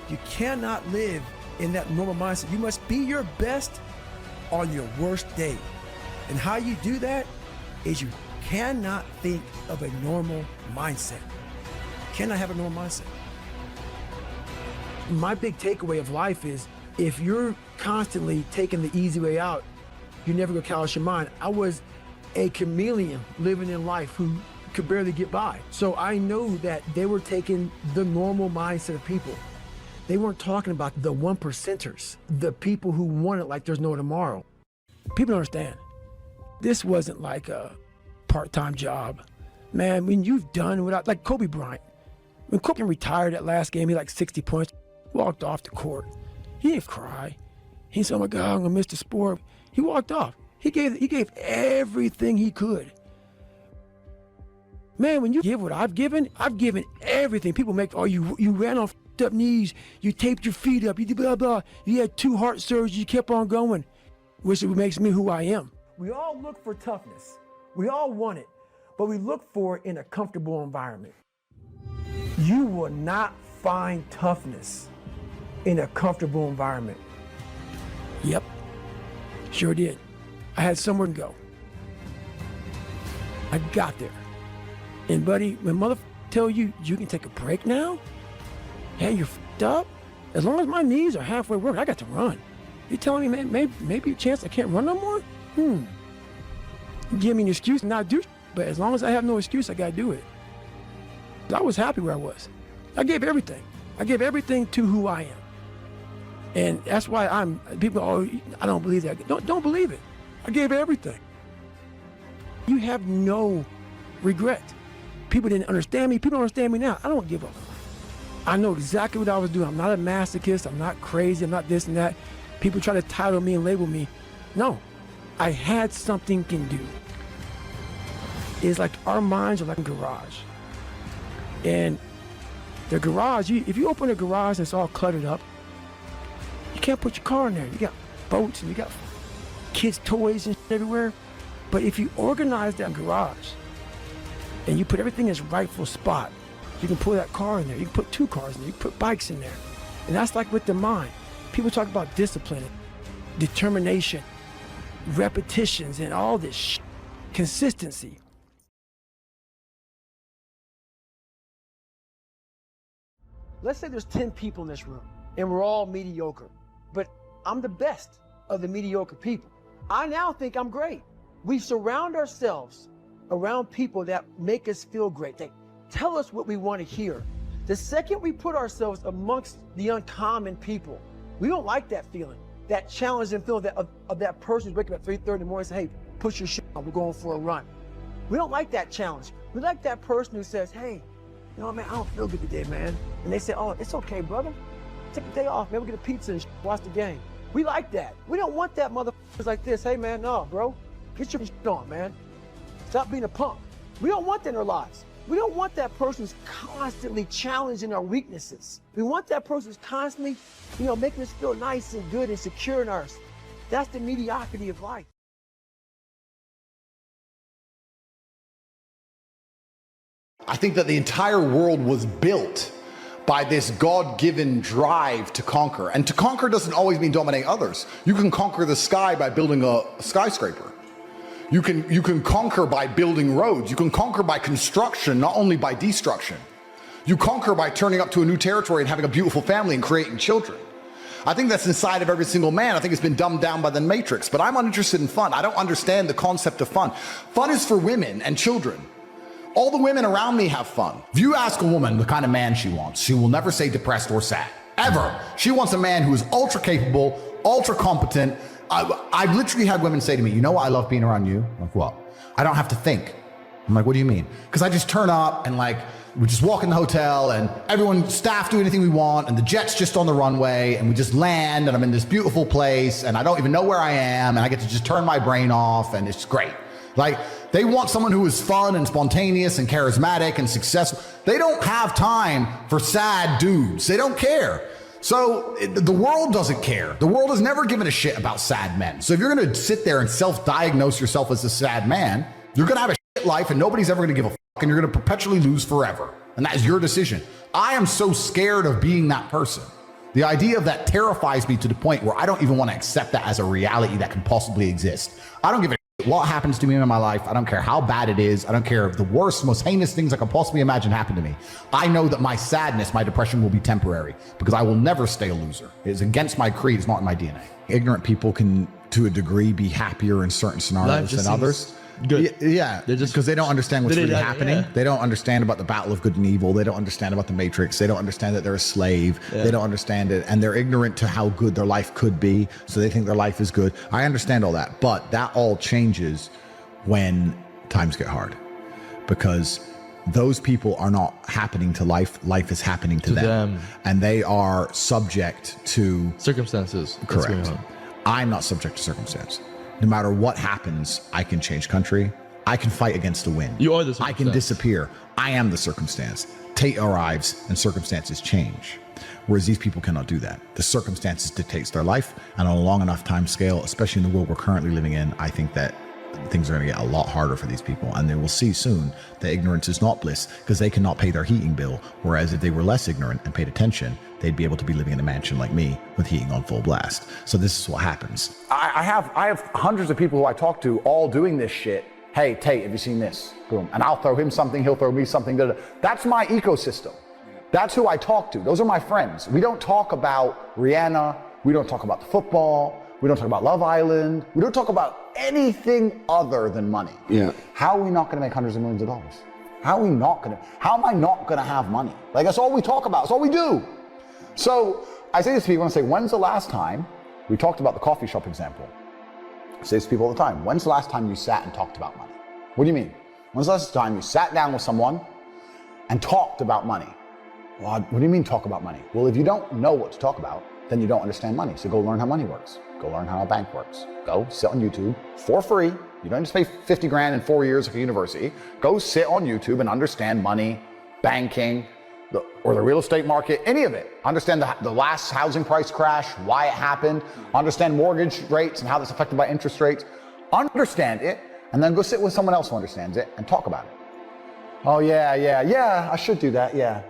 Speaker 4: You cannot live in that normal mindset. You must be your best on your worst day. And how you do that is you cannot think of a normal mindset. Cannot have a normal mindset. My big takeaway of life is if you're constantly taking the easy way out, you're never gonna callous your mind. I was a chameleon living in life who could barely get by. So I know that they were taking the normal mindset of people. They weren't talking about the 1%ers, the people who want it like there's no tomorrow. People don't understand. This wasn't like a part-time job. Man, when you've done without, like Kobe Bryant, when Kobe retired that last game, he had like 60 points, walked off the court. He didn't cry. He said, oh my God, I'm gonna miss the sport. He walked off. He gave everything he could. Man, when you give what I've given everything. People make, oh, you ran on up knees, you taped your feet up, you did blah, blah. You had 2 heart surgeries, you kept on going, which makes me who I am. We all look for toughness. We all want it, but we look for it in a comfortable environment. You will not find toughness in a comfortable environment. Yep, sure did. I had somewhere to go. I got there. And buddy, when mother tell you you can take a break now, and you're f***ed up, as long as my knees are halfway worked, I got to run. You telling me, man, maybe a chance I can't run no more? Give me an excuse to not do, but as long as I have no excuse, I gotta do it. I was happy where I was. I gave everything. I gave everything to who I am. And that's why people, oh, I don't believe that. Don't believe it. I gave everything. You have no regret. People didn't understand me. People don't understand me now. I don't give up. I know exactly what I was doing. I'm not a masochist. I'm not crazy. I'm not this and that. People try to title me and label me. No, I had something to do. It's like our minds are like a garage. And the garage, if you open a garage and it's all cluttered up, you can't put your car in there. You got boats and you got kids' toys and shit everywhere. But if you organize that garage and you put everything in its rightful spot, you can put that car in there. You can put 2 cars in there. You can put bikes in there. And that's like with the mind. People talk about discipline, determination, repetitions, and all this shit. Consistency. Let's say there's 10 people in this room and we're all mediocre, but I'm the best of the mediocre people. I now think I'm great. We surround ourselves around people that make us feel great. They tell us what we want to hear. The second we put ourselves amongst the uncommon people, we don't like that feeling, that challenging feeling of that person who's waking up at 3:30 in the morning and say, hey, push your shit on, we're going for a run. We don't like that challenge. We like that person who says, hey, you know what, man, I don't feel good today, man. And they say, oh, it's okay, brother. Take a day off, man, we'll get a pizza and watch the game. We like that. We don't want that motherfuckers like this. Hey, man, no, bro, get your shit on, man. Stop being a punk. We don't want that in our lives. We don't want that person who's constantly challenging our weaknesses. We want that person who's constantly, making us feel nice and good and secure in ours. That's the mediocrity of life.
Speaker 11: I think that the entire world was built by this God-given drive to conquer. And to conquer doesn't always mean dominate others. You can conquer the sky by building a skyscraper. You can conquer by building roads. You can conquer by construction, not only by destruction. You conquer by turning up to a new territory and having a beautiful family and creating children. I think that's inside of every single man. I think it's been dumbed down by the Matrix, but I'm uninterested in fun. I don't understand the concept of fun. Fun is for women and children. All the women around me have fun. If you ask a woman the kind of man she wants, she will never say depressed or sad, ever. She wants a man who is ultra capable, ultra competent. I've literally had women say to me, you know what I love being around you? I'm like, what? I don't have to think. I'm like, what do you mean? Because I just turn up and like, we just walk in the hotel and everyone, staff do anything we want and the jet's just on the runway and we just land and I'm in this beautiful place and I don't even know where I am and I get to just turn my brain off and it's great. Like, they want someone who is fun and spontaneous and charismatic and successful. They don't have time for sad dudes. They don't care. So the world doesn't care. The world has never given a shit about sad men. So if you're going to sit there and self-diagnose yourself as a sad man, you're going to have a shit life and nobody's ever going to give a fuck and you're going to perpetually lose forever. And that is your decision. I am so scared of being that person. The idea of that terrifies me to the point where I don't even want to accept that as a reality that can possibly exist. I don't give a shit what happens to me in my life. I don't care how bad it is. I don't care if the worst, most heinous things I can possibly imagine happen to me. I know that my sadness, my depression will be temporary because I will never stay a loser. It is against my creed. It's not in my DNA. Ignorant people can, to a degree, be happier in certain scenarios than others.
Speaker 12: Good.
Speaker 11: Yeah, because they don't understand what's really happening.
Speaker 12: Yeah.
Speaker 11: They don't understand about the battle of good and evil. They don't understand about the Matrix. They don't understand that they're a slave. Yeah. They don't understand it. And they're ignorant to how good their life could be. So they think their life is good. I understand all that. But that all changes when times get hard. Because those people are not happening to life. Life is happening to them. And they are subject to
Speaker 12: circumstances.
Speaker 11: Correct. I'm not subject to circumstance. No matter what happens, I can change country. I can fight against the wind.
Speaker 12: You are the circumstance.
Speaker 11: I can disappear. I am the circumstance. Tate arrives and circumstances change. Whereas these people cannot do that. The circumstances dictates their life. And on a long enough time scale, especially in the world we're currently living in, I think that things are going to get a lot harder for these people. And they will see soon that ignorance is not bliss because they cannot pay their heating bill. Whereas if they were less ignorant and paid attention, they'd be able to be living in a mansion like me with heating on full blast. So this is what happens.
Speaker 7: I have hundreds of people who I talk to all doing this shit. Hey, Tate, have you seen this? Boom. And I'll throw him something, he'll throw me something. Da, da. That's my ecosystem. That's who I talk to. Those are my friends. We don't talk about Rihanna. We don't talk about the football. We don't talk about Love Island. We don't talk about anything other than money.
Speaker 11: Yeah.
Speaker 7: How are we not going to make hundreds of millions of dollars? How am I not going to have money? Like, that's all we talk about. That's all we do. So I say this to people, and I say, when's the last time, we talked about the coffee shop example. I say this to people all the time. When's the last time you sat and talked about money? What do you mean? When's the last time you sat down with someone and talked about money? Well, what do you mean talk about money? Well, if you don't know what to talk about, then you don't understand money. So go learn how money works. Go learn how a bank works. Go sit on YouTube for free. You don't just pay 50 grand in 4 years like a university. Go sit on YouTube and understand money, banking, or the real estate market, any of it. Understand the last housing price crash, why it happened. Understand mortgage rates and how that's affected by interest rates. Understand it, and then go sit with someone else who understands it and talk about it. Oh, yeah, I should do that. Yeah.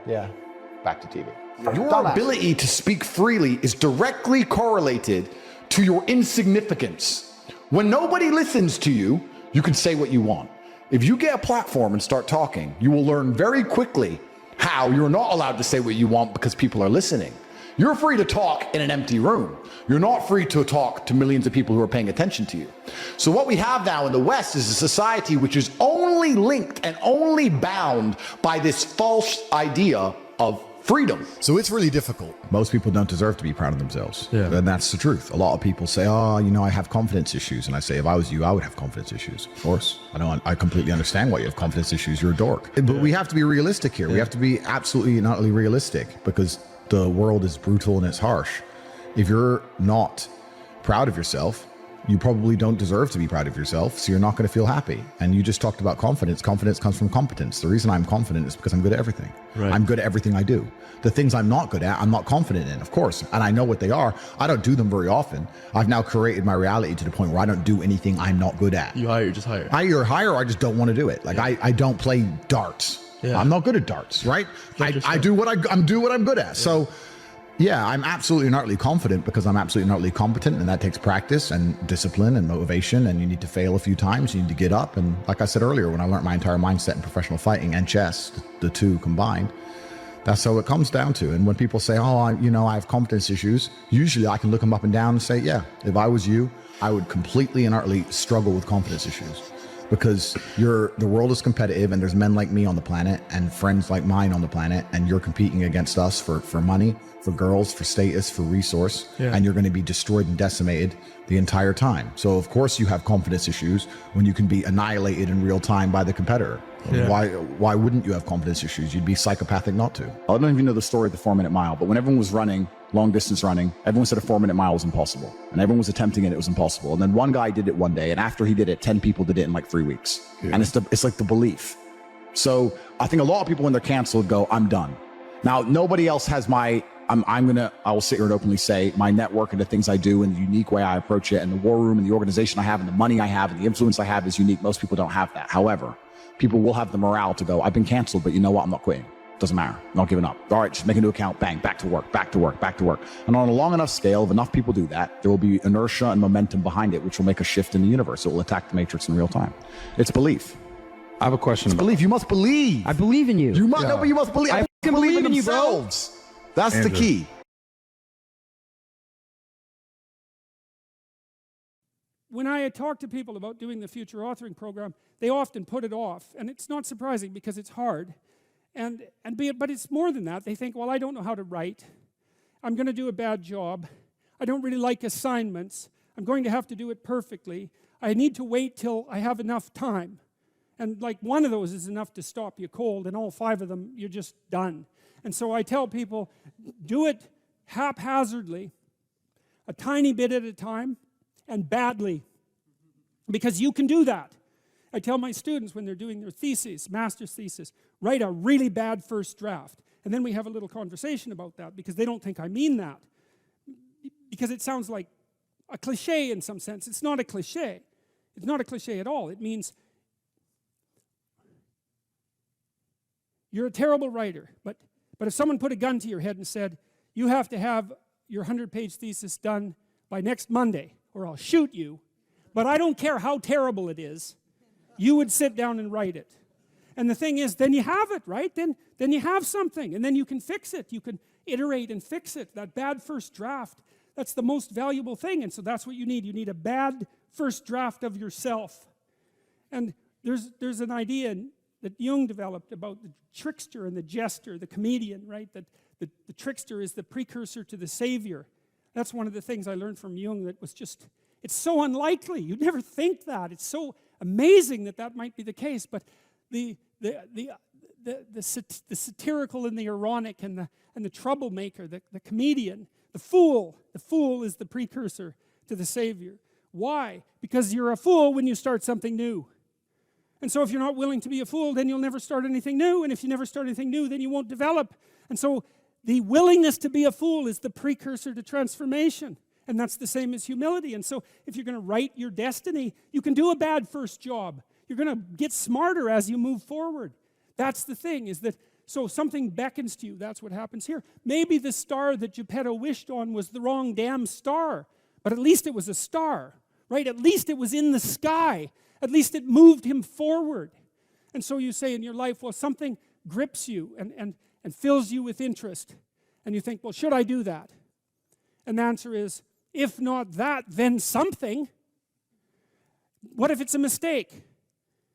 Speaker 7: Back to TV.
Speaker 11: Your ability to speak freely is directly correlated to your insignificance. When nobody listens to you, you can say what you want. If you get a platform and start talking, you will learn very quickly how you're not allowed to say what you want because people are listening. You're free to talk in an empty room. You're not free to talk to millions of people who are paying attention to you. So what we have now in the West is a society which is only linked and only bound by this false idea of freedom. So it's really difficult. Most people don't deserve to be proud of themselves. Yeah. And that's the truth. A lot of people say, I have confidence issues. And I say, if I was you, I would have confidence issues. Of course. I completely understand why you have confidence issues. You're a dork. But we have to be realistic here. We have to be absolutely and utterly realistic because the world is brutal and it's harsh. If you're not proud of yourself, you probably don't deserve to be proud of yourself, so you're not going to feel happy. And you just talked about confidence. Confidence comes from competence. The reason I'm confident is because I'm good at everything. Right. I'm good at everything I do. The things I'm not good at, I'm not confident in, of course. And I know what they are. I don't do them very often. I've now created my reality to the point where I don't do anything I'm not good at.
Speaker 12: You just hire.
Speaker 11: I either hire or I just don't want to do it. Like I don't play darts. Yeah. I'm not good at darts, right? I do what I'm good at. Yeah. So yeah, I'm absolutely and utterly confident because I'm absolutely and utterly competent, and that takes practice and discipline and motivation, and you need to fail a few times, you need to get up. And like I said earlier, when I learned my entire mindset in professional fighting and chess, the two combined, that's how it comes down to. And when people say, I have competence issues, usually I can look them up and down and say, yeah, if I was you, I would completely and utterly struggle with confidence issues. because the world is competitive, and there's men like me on the planet and friends like mine on the planet, and you're competing against us for money, for girls, for status, for resource, and you're going to be destroyed and decimated the entire time. So of course you have confidence issues when you can be annihilated in real time by the competitor. Why wouldn't you have confidence issues? You'd be psychopathic not to. I don't even know the story of the 4-minute mile, but when everyone was running, long distance running, everyone said a 4-minute mile was impossible. And everyone was attempting it, it was impossible. And then one guy did it one day, and after he did it, 10 people did it in like 3 weeks. And it's like the belief. So I think a lot of people when they're canceled go, I'm done. Now, nobody else has I will sit here and openly say my network and the things I do and the unique way I approach it and the war room and the organization I have and the money I have and the influence I have is unique. Most people don't have that. However, people will have the morale to go, I've been canceled, but you know what? I'm not quitting. Doesn't matter. I'm not giving up. All right, just make a new account. Bang, back to work, back to work, back to work. And on a long enough scale, if enough people do that, there will be inertia and momentum behind it, which will make a shift in the universe. It will attack the matrix in real time. It's belief.
Speaker 12: I have a question.
Speaker 11: It's belief. You must believe.
Speaker 13: I believe in you.
Speaker 11: You must no, but you must believe.
Speaker 13: I believe in you, bro.
Speaker 11: Themselves. That's the key.
Speaker 1: When I talk to people about doing the future authoring program, they often put it off, and it's not surprising because it's hard. But it's more than that. They think, well, I don't know how to write. I'm going to do a bad job. I don't really like assignments. I'm going to have to do it perfectly. I need to wait till I have enough time. And like one of those is enough to stop you cold, and all 5 of them, you're just done. And so I tell people, do it haphazardly, a tiny bit at a time, and badly, because you can do that. I tell my students when they're doing their theses, master's thesis, write a really bad first draft. And then we have a little conversation about that because they don't think I mean that. Because it sounds like a cliche in some sense. It's not a cliche. It's not a cliche at all. It means you're a terrible writer, but if someone put a gun to your head and said, you have to have your 100-page thesis done by next Monday, or I'll shoot you, but I don't care how terrible it is, you would sit down and write it. And the thing is, then you have it, right? Then you have something, and then you can fix it. You can iterate and fix it. That bad first draft, that's the most valuable thing, and so that's what you need. You need a bad first draft of yourself. And there's an idea that Jung developed about the trickster and the jester, the comedian, right? That the trickster is the precursor to the savior. That's one of the things I learned from Jung that was just, it's so unlikely. You'd never think that. It's so amazing that might be the case. But the satirical and the ironic and the troublemaker, the comedian, the fool is the precursor to the savior. Why? Because you're a fool when you start something new. And so if you're not willing to be a fool, then you'll never start anything new. And if you never start anything new, then you won't develop. And so the willingness to be a fool is the precursor to transformation. And that's the same as humility. And so if you're going to write your destiny, you can do a bad first job. You're going to get smarter as you move forward. That's the thing, is that, so something beckons to you. That's what happens here. Maybe the star that Geppetto wished on was the wrong damn star. But at least it was a star, right? At least it was in the sky. At least it moved him forward. And so you say in your life, well, something grips you and fills you with interest. And you think, well, should I do that? And the answer is, if not that, then something. What if it's a mistake?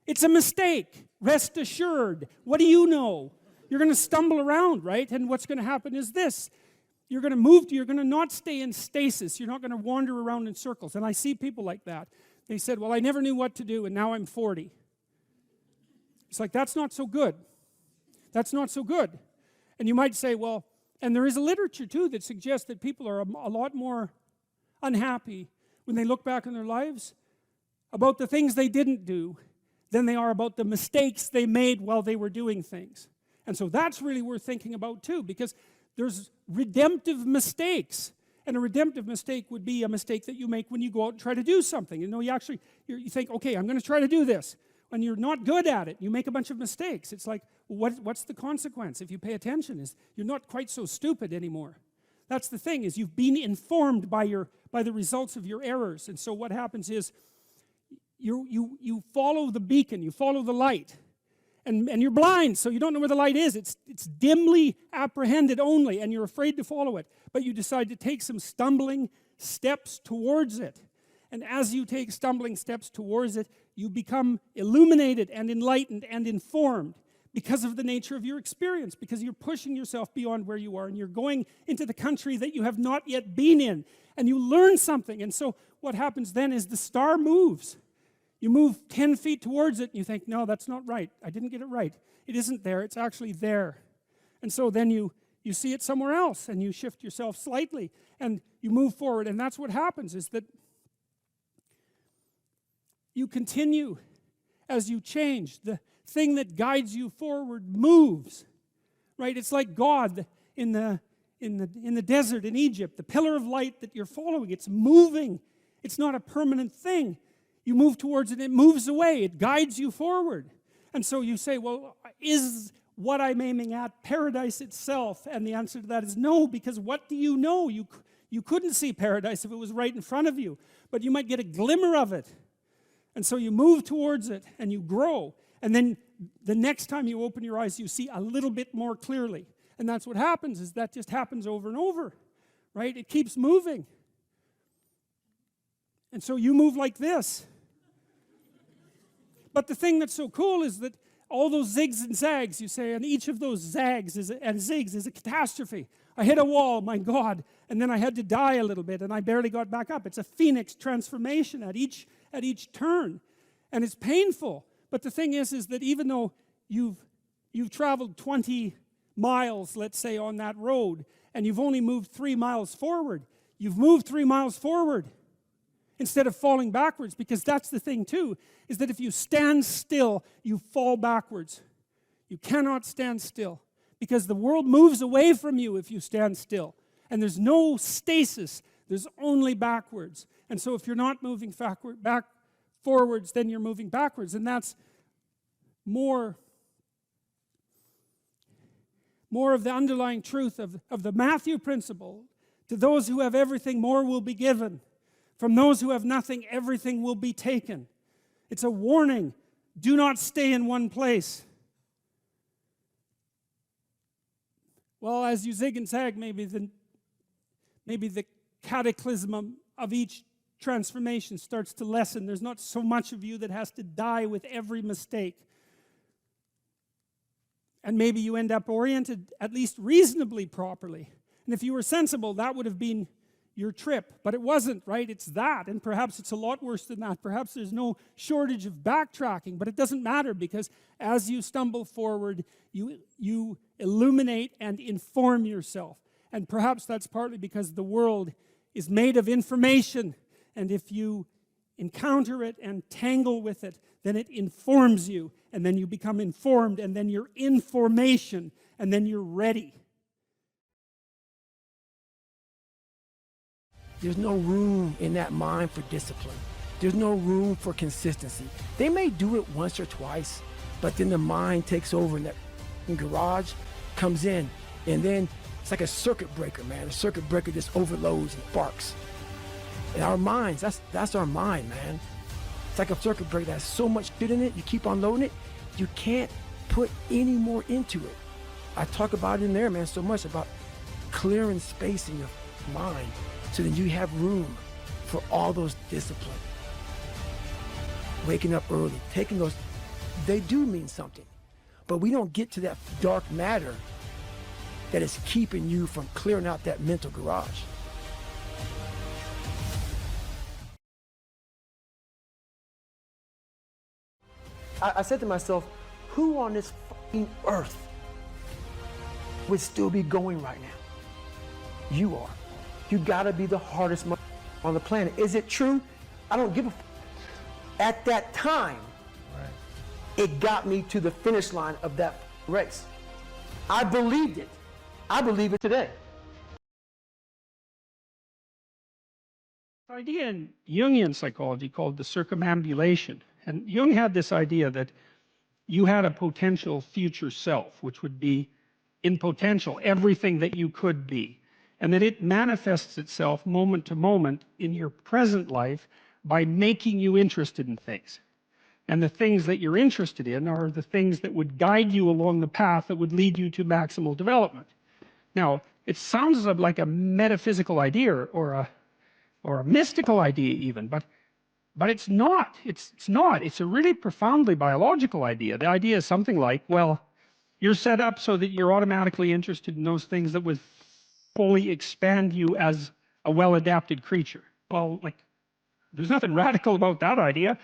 Speaker 1: It's a mistake. Rest assured. What do you know? You're going to stumble around, right? And what's going to happen is this. You're going to not stay in stasis. You're not going to wander around in circles. And I see people like that. They said, well, I never knew what to do, and now I'm 40. It's like, that's not so good. That's not so good. And you might say, well, and there is a literature, too, that suggests that people are a lot more unhappy when they look back on their lives about the things they didn't do than they are about the mistakes they made while they were doing things. And so that's really worth thinking about, too, because there's redemptive mistakes. And a redemptive mistake would be a mistake that you make when you go out and try to do something. You know, you think, okay, I'm going to try to do this. When you're not good at it, you make a bunch of mistakes. It's like, well, what's the consequence if you pay attention? Is you're not quite so stupid anymore. That's the thing, is you've been informed by the results of your errors. And so what happens is you follow the beacon, you follow the light. And you're blind, so you don't know where the light is. It's dimly apprehended only, and you're afraid to follow it. But you decide to take some stumbling steps towards it. And as you take stumbling steps towards it, you become illuminated and enlightened and informed because of the nature of your experience, because you're pushing yourself beyond where you are, and you're going into the country that you have not yet been in, and you learn something. And so what happens then is the star moves. You move 10 feet towards it, and you think, no, that's not right. I didn't get it right. It isn't there. It's actually there. And so then you see it somewhere else, and you shift yourself slightly, and you move forward. And that's what happens, is that you continue as you change. The thing that guides you forward moves, right? It's like God in the desert in Egypt, the pillar of light that you're following. It's moving. It's not a permanent thing. You move towards it, it moves away. It guides you forward. And so you say, well, is what I'm aiming at paradise itself? And the answer to that is no, because what do you know? You couldn't see paradise if it was right in front of you, but you might get a glimmer of it. And so you move towards it, and you grow. And then the next time you open your eyes, you see a little bit more clearly. And that's what happens, is that just happens over and over, right? It keeps moving. And so you move like this. But the thing that's so cool is that all those zigs and zags, you say, and each of those zags and zigs is a catastrophe. I hit a wall, my God, and then I had to die a little bit, and I barely got back up. It's a phoenix transformation at each turn, and it's painful. But the thing is that even though you've traveled 20 miles, let's say, on that road, and you've only moved 3 miles forward, you've moved 3 miles forward instead of falling backwards, because that's the thing too, is that if you stand still, you fall backwards. You cannot stand still, because the world moves away from you if you stand still. And there's no stasis, there's only backwards. And so if you're not moving forwards, then you're moving backwards. And that's more of the underlying truth of the Matthew principle. To those who have everything, more will be given. From those who have nothing, everything will be taken. It's a warning. Do not stay in one place. Well, as you zig and zag, maybe the cataclysm of each transformation starts to lessen. There's not so much of you that has to die with every mistake. And maybe you end up oriented at least reasonably properly. And if you were sensible, that would have been your trip. But it wasn't, right? It's that. And perhaps it's a lot worse than that. Perhaps there's no shortage of backtracking. But it doesn't matter, because as you stumble forward, you illuminate and inform yourself. And perhaps that's partly because the world is made of information. And if you encounter it and tangle with it, then it informs you. And then you become informed. And then you're information. And then you're ready.
Speaker 12: There's no room in that mind for discipline. There's no room for consistency. They may do it once or twice, but then the mind takes over, and that garage comes in, and then it's like a circuit breaker, man. A circuit breaker just overloads and sparks. And our minds, that's our mind, man. It's like a circuit breaker that has so much shit in it, you keep on loading it, you can't put any more into it. I talk about it in there, man, so much about clearing space in your mind, so that you have room for all those disciplines. Waking up early, taking those, they do mean something. But we don't get to that dark matter that is keeping you from clearing out that mental garage.
Speaker 4: I said to myself, who on this fucking earth would still be going right now? You are. You gotta be the hardest on the planet. Is it true? I don't give a At that time, it got me to the finish line of that race. I believed it. I believe it today.
Speaker 1: An idea in Jungian psychology called the circumambulation. And Jung had this idea that you had a potential future self, which would be in potential everything that you could be. And that it manifests itself moment to moment in your present life by making you interested in things. And the things that you're interested in are the things that would guide you along the path that would lead you to maximal development. Now, it sounds like a metaphysical idea or a mystical idea even, but But it's not. It's not. It's a really profoundly biological idea. The idea is something like, well, you're set up so that you're automatically interested in those things that would fully expand you as a well-adapted creature. Well, like, there's nothing radical about that idea.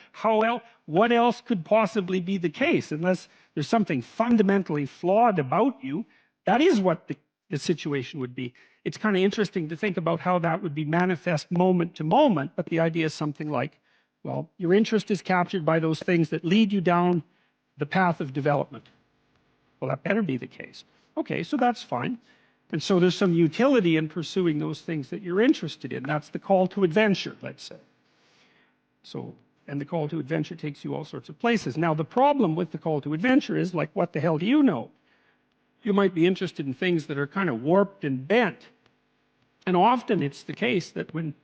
Speaker 1: What else could possibly be the case? Unless there's something fundamentally flawed about you, that is what the situation would be. It's kind of interesting to think about how that would be manifest moment to moment, but the idea is something like, well, your interest is captured by those things that lead you down the path of development. Well, that better be the case. Okay, so that's fine. And so there's some utility in pursuing those things that you're interested in. That's the call to adventure, let's say. So, and the call to adventure takes you all sorts of places. Now, the problem with the call to adventure is, like, what the hell do you know? You might be interested in things that are kind of warped and bent. And often it's the case that when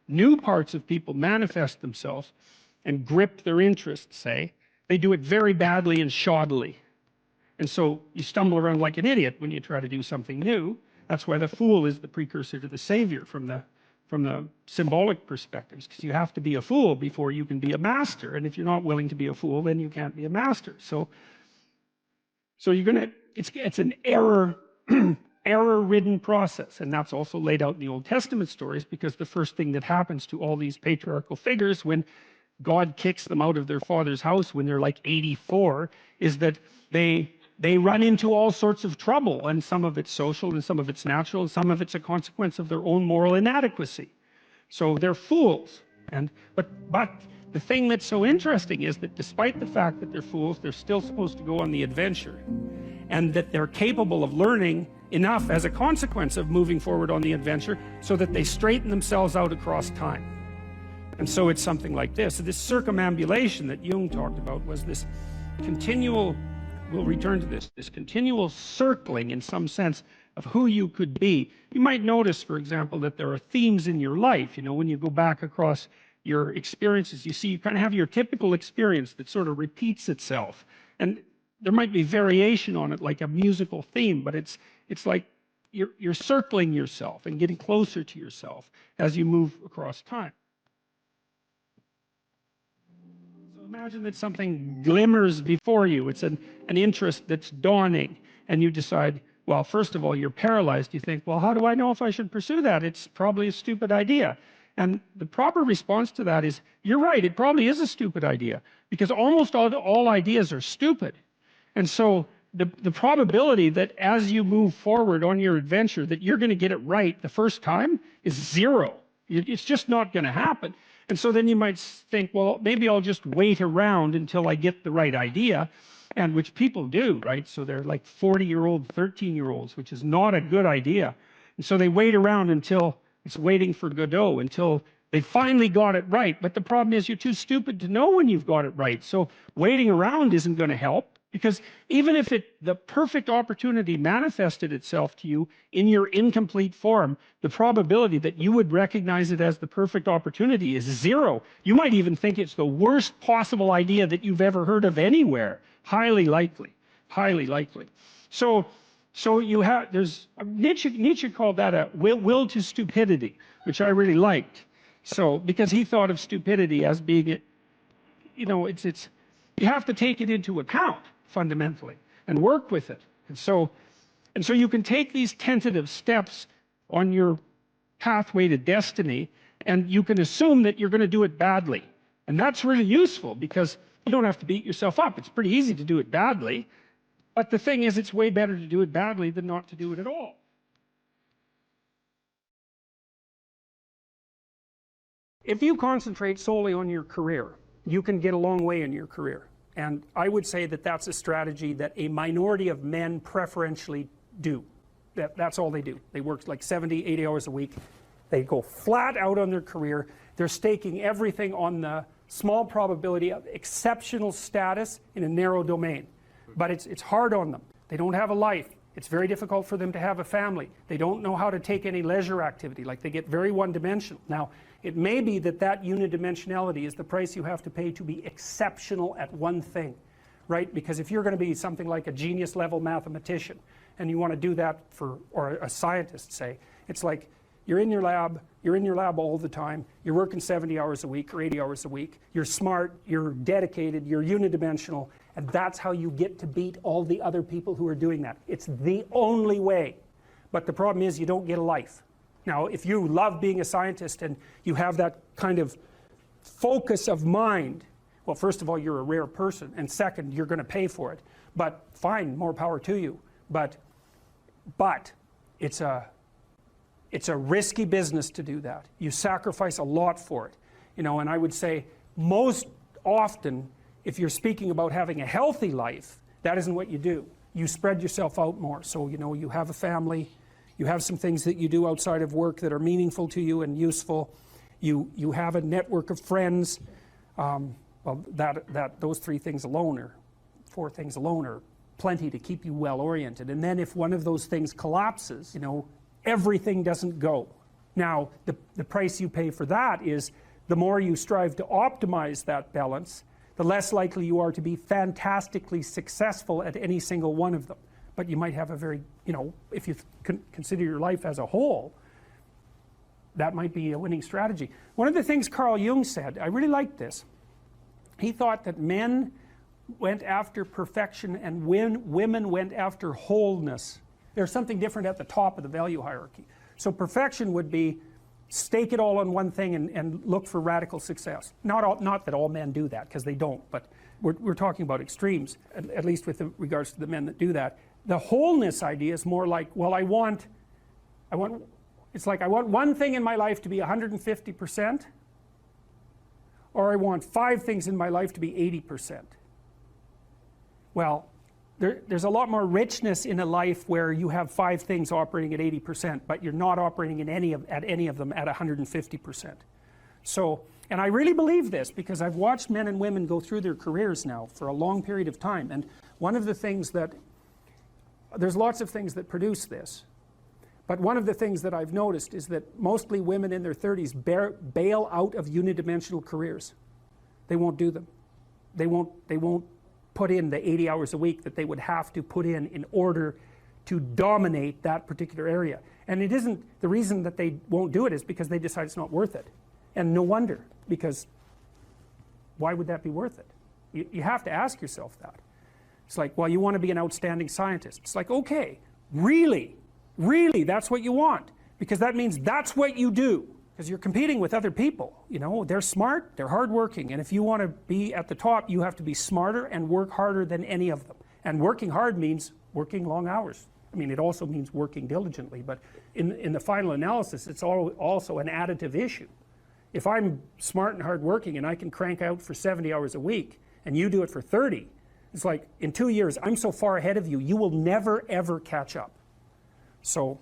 Speaker 1: new parts of people manifest themselves and grip their interests, say, they do it very badly and shoddily. And so you stumble around like an idiot when you try to do something new. That's why the fool is the precursor to the savior from the symbolic perspectives, because you have to be a fool before you can be a master. And if you're not willing to be a fool, then you can't be a master. So you're gonna, it's an error-ridden process. And that's also laid out in the Old Testament stories, because the first thing that happens to all these patriarchal figures when God kicks them out of their father's house when they're like 84 is that they run into all sorts of trouble, and some of it's social and some of it's natural and some of it's a consequence of their own moral inadequacy. So they're fools. But the thing that's so interesting is that despite the fact that they're fools, they're still supposed to go on the adventure, and that they're capable of learning enough as a consequence of moving forward on the adventure so that they straighten themselves out across time. And so it's something like this. So this circumambulation that Jung talked about was this continual, we'll return to this continual circling in some sense of who you could be. You might notice, for example, that there are themes in your life. You know, when you go back across your experiences, you see you kind of have your typical experience that sort of repeats itself. And there might be variation on it, like a musical theme, but it's like you're circling yourself and getting closer to yourself as you move across time. Imagine that something glimmers before you. It's an interest that's dawning, and you decide, well, first of all, you're paralyzed. You think, well, how do I know if I should pursue that? It's probably a stupid idea. And the proper response to that is, you're right, it probably is a stupid idea, because almost all ideas are stupid. And so the probability that as you move forward on your adventure that you're going to get it right the first time is zero. It's just not going to happen. And so then you might think, well, maybe I'll just wait around until I get the right idea, and which people do, right? So they're like 40-year-old, 13-year-olds, which is not a good idea. And so they wait around until it's waiting for Godot, until they finally got it right. But the problem is you're too stupid to know when you've got it right. So waiting around isn't going to help, because even if the perfect opportunity manifested itself to you in your incomplete form, the probability that you would recognize it as the perfect opportunity is zero. You might even think it's the worst possible idea that you've ever heard of anywhere. Highly likely, highly likely. So you have, there's, Nietzsche called that a will to stupidity, which I really liked. So, because he thought of stupidity as being, you know, you have to take it into account fundamentally and work with it. And so you can take these tentative steps on your pathway to destiny, and you can assume that you're going to do it badly. And that's really useful, because you don't have to beat yourself up. It's pretty easy to do it badly. But the thing is, it's way better to do it badly than not to do it at all. If you concentrate solely on your career, you can get a long way in your career. And I would say that that's a strategy that a minority of men preferentially do. That's all they do. They work like 70, 80 hours a week. They go flat out on their career. They're staking everything on the small probability of exceptional status in a narrow domain. But it's hard on them. They don't have a life. It's very difficult for them to have a family. They don't know how to take any leisure activity. Like, they get very one-dimensional. Now, it may be that unidimensionality is the price you have to pay to be exceptional at one thing, right? Because if you're going to be something like a genius-level mathematician, and you want to do that or a scientist, say, it's like You're in your lab all the time, you're working 70 hours a week or 80 hours a week, you're smart, you're dedicated, you're unidimensional, and that's how you get to beat all the other people who are doing that. It's the only way. But the problem is you don't get a life. Now, if you love being a scientist and you have that kind of focus of mind, well, first of all, you're a rare person, and second, you're going to pay for it. But fine, more power to you. But it's a risky business to do that. You sacrifice a lot for it. You know, and I would say most often, if you're speaking about having a healthy life, that isn't what you do. You spread yourself out more. So, you know, you have a family, you have some things that you do outside of work that are meaningful to you and useful. You have a network of friends. Well, those 3 things alone, or 4 things alone, are plenty to keep you well oriented. And then if one of those things collapses, you know, everything doesn't go. Now, the price you pay for that is the more you strive to optimize that balance, the less likely you are to be fantastically successful at any single one of them. But you might have a very, you know, if you consider your life as a whole, that might be a winning strategy. One of the things Carl Jung said, I really liked this. He thought that men went after perfection and women went after wholeness. There's something different at the top of the value hierarchy. So perfection would be stake it all on one thing and look for radical success. Not that all men do that, because they don't, but we're talking about extremes, at least with regards to the men that do that. The wholeness idea is more like, well, it's like I want one thing in my life to be 150%, or I want 5 things in my life to be 80%. Well, there's a lot more richness in a life where you have 5 things operating at 80%, but you're not operating at any of them at 150%. So, and I really believe this because I've watched men and women go through their careers now for a long period of time, and one of the things that, there's lots of things that produce this, but one of the things that I've noticed is that mostly women in their 30s bail out of unidimensional careers. They won't do them. They won't put in the 80 hours a week that they would have to put in order to dominate that particular area. And it isn't, the reason that they won't do it is because they decide it's not worth it. And no wonder, because why would that be worth it? You have to ask yourself that. It's like, well, you want to be an outstanding scientist. It's like, okay, really, that's what you want, because that means that's what you do, because you're competing with other people. You know, they're smart, they're hardworking, and if you want to be at the top, you have to be smarter and work harder than any of them. And working hard means working long hours. I mean, it also means working diligently, but in the final analysis, it's also an additive issue. If I'm smart and hardworking and I can crank out for 70 hours a week, and you do it for 30, it's like, in 2 years, I'm so far ahead of you, you will never, ever catch up. So,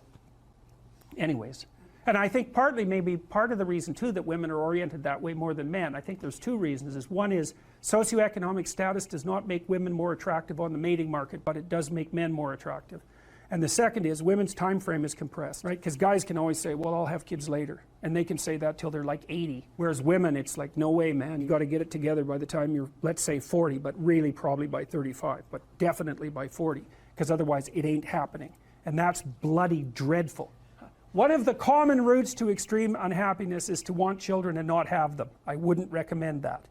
Speaker 1: anyways, and I think partly, maybe part of the reason too that women are oriented that way more than men, I think there's 2 reasons. One is socioeconomic status does not make women more attractive on the mating market, but it does make men more attractive. And the second is women's time frame is compressed, right? Because guys can always say, well, I'll have kids later, and they can say that till they're like 80. Whereas women, it's like, no way, man, you got to get it together by the time you're, let's say 40, but really probably by 35, but definitely by 40, because otherwise it ain't happening. And that's bloody dreadful. One of the common routes to extreme unhappiness is to want children and not have them. I wouldn't recommend that.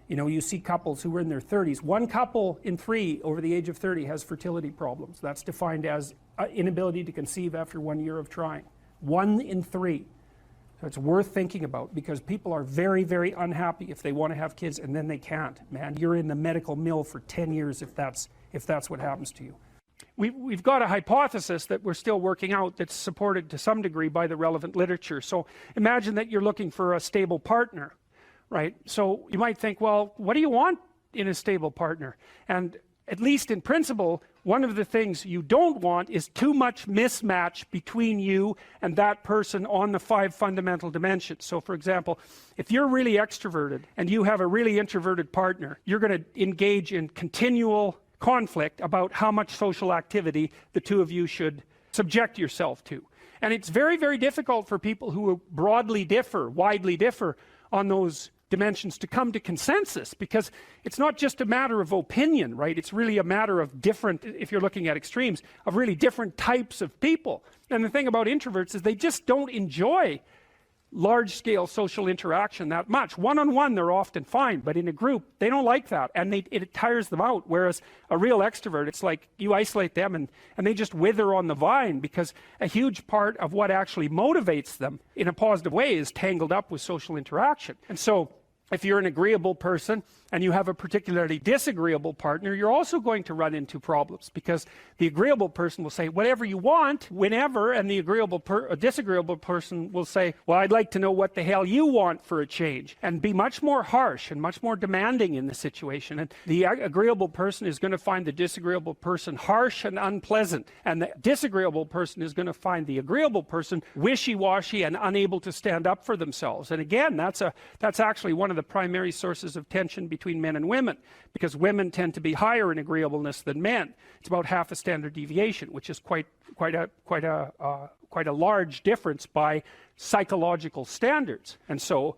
Speaker 1: You know, you see couples who are in their 30s. 1 couple in 3 over the age of 30 has fertility problems. That's defined as inability to conceive after 1 year of trying. 1 in 3. So it's worth thinking about, because people are very, very unhappy if they want to have kids and then they can't. Man, you're in the medical mill for 10 years if that's what happens to you. We've got a hypothesis that we're still working out that's supported to some degree by the relevant literature. So imagine that you're looking for a stable partner, right? So you might think, well, what do you want in a stable partner? And at least in principle, one of the things you don't want is too much mismatch between you and that person on the 5 fundamental dimensions. So for example, if you're really extroverted and you have a really introverted partner, you're going to engage in continual conflict about how much social activity the 2 of you should subject yourself to. And it's very, very difficult for people who broadly differ, widely differ on those dimensions to come to consensus, because it's not just a matter of opinion, right? It's really a matter of different, if you're looking at extremes, of really different types of people. And the thing about introverts is they just don't enjoy large-scale social interaction that much. One-on-one they're often fine, but in a group they don't like that, and it tires them out. Whereas a real extrovert, it's like you isolate them and they just wither on the vine, because a huge part of what actually motivates them in a positive way is tangled up with social interaction. And so if you're an agreeable person and you have a particularly disagreeable partner, you're also going to run into problems, because the agreeable person will say whatever you want, whenever, and the disagreeable person will say, well, I'd like to know what the hell you want for a change, and be much more harsh and much more demanding in the situation. And the agreeable person is going to find the disagreeable person harsh and unpleasant, and the disagreeable person is going to find the agreeable person wishy-washy and unable to stand up for themselves. And again, that's actually one of the primary sources of tension between men and women, because women tend to be higher in agreeableness than men. It's about half a standard deviation, which is quite a large difference by psychological standards. And so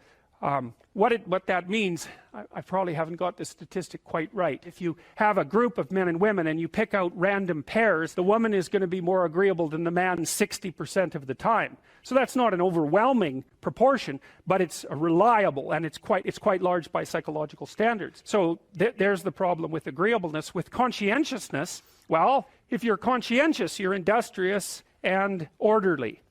Speaker 1: what that means, I probably haven't got the statistic quite right. If you have a group of men and women and you pick out random pairs, the woman is going to be more agreeable than the man 60% of the time. So that's not an overwhelming proportion, but it's reliable, and it's quite large by psychological standards. So there's the problem with agreeableness. With conscientiousness, well, if you're conscientious, you're industrious and orderly.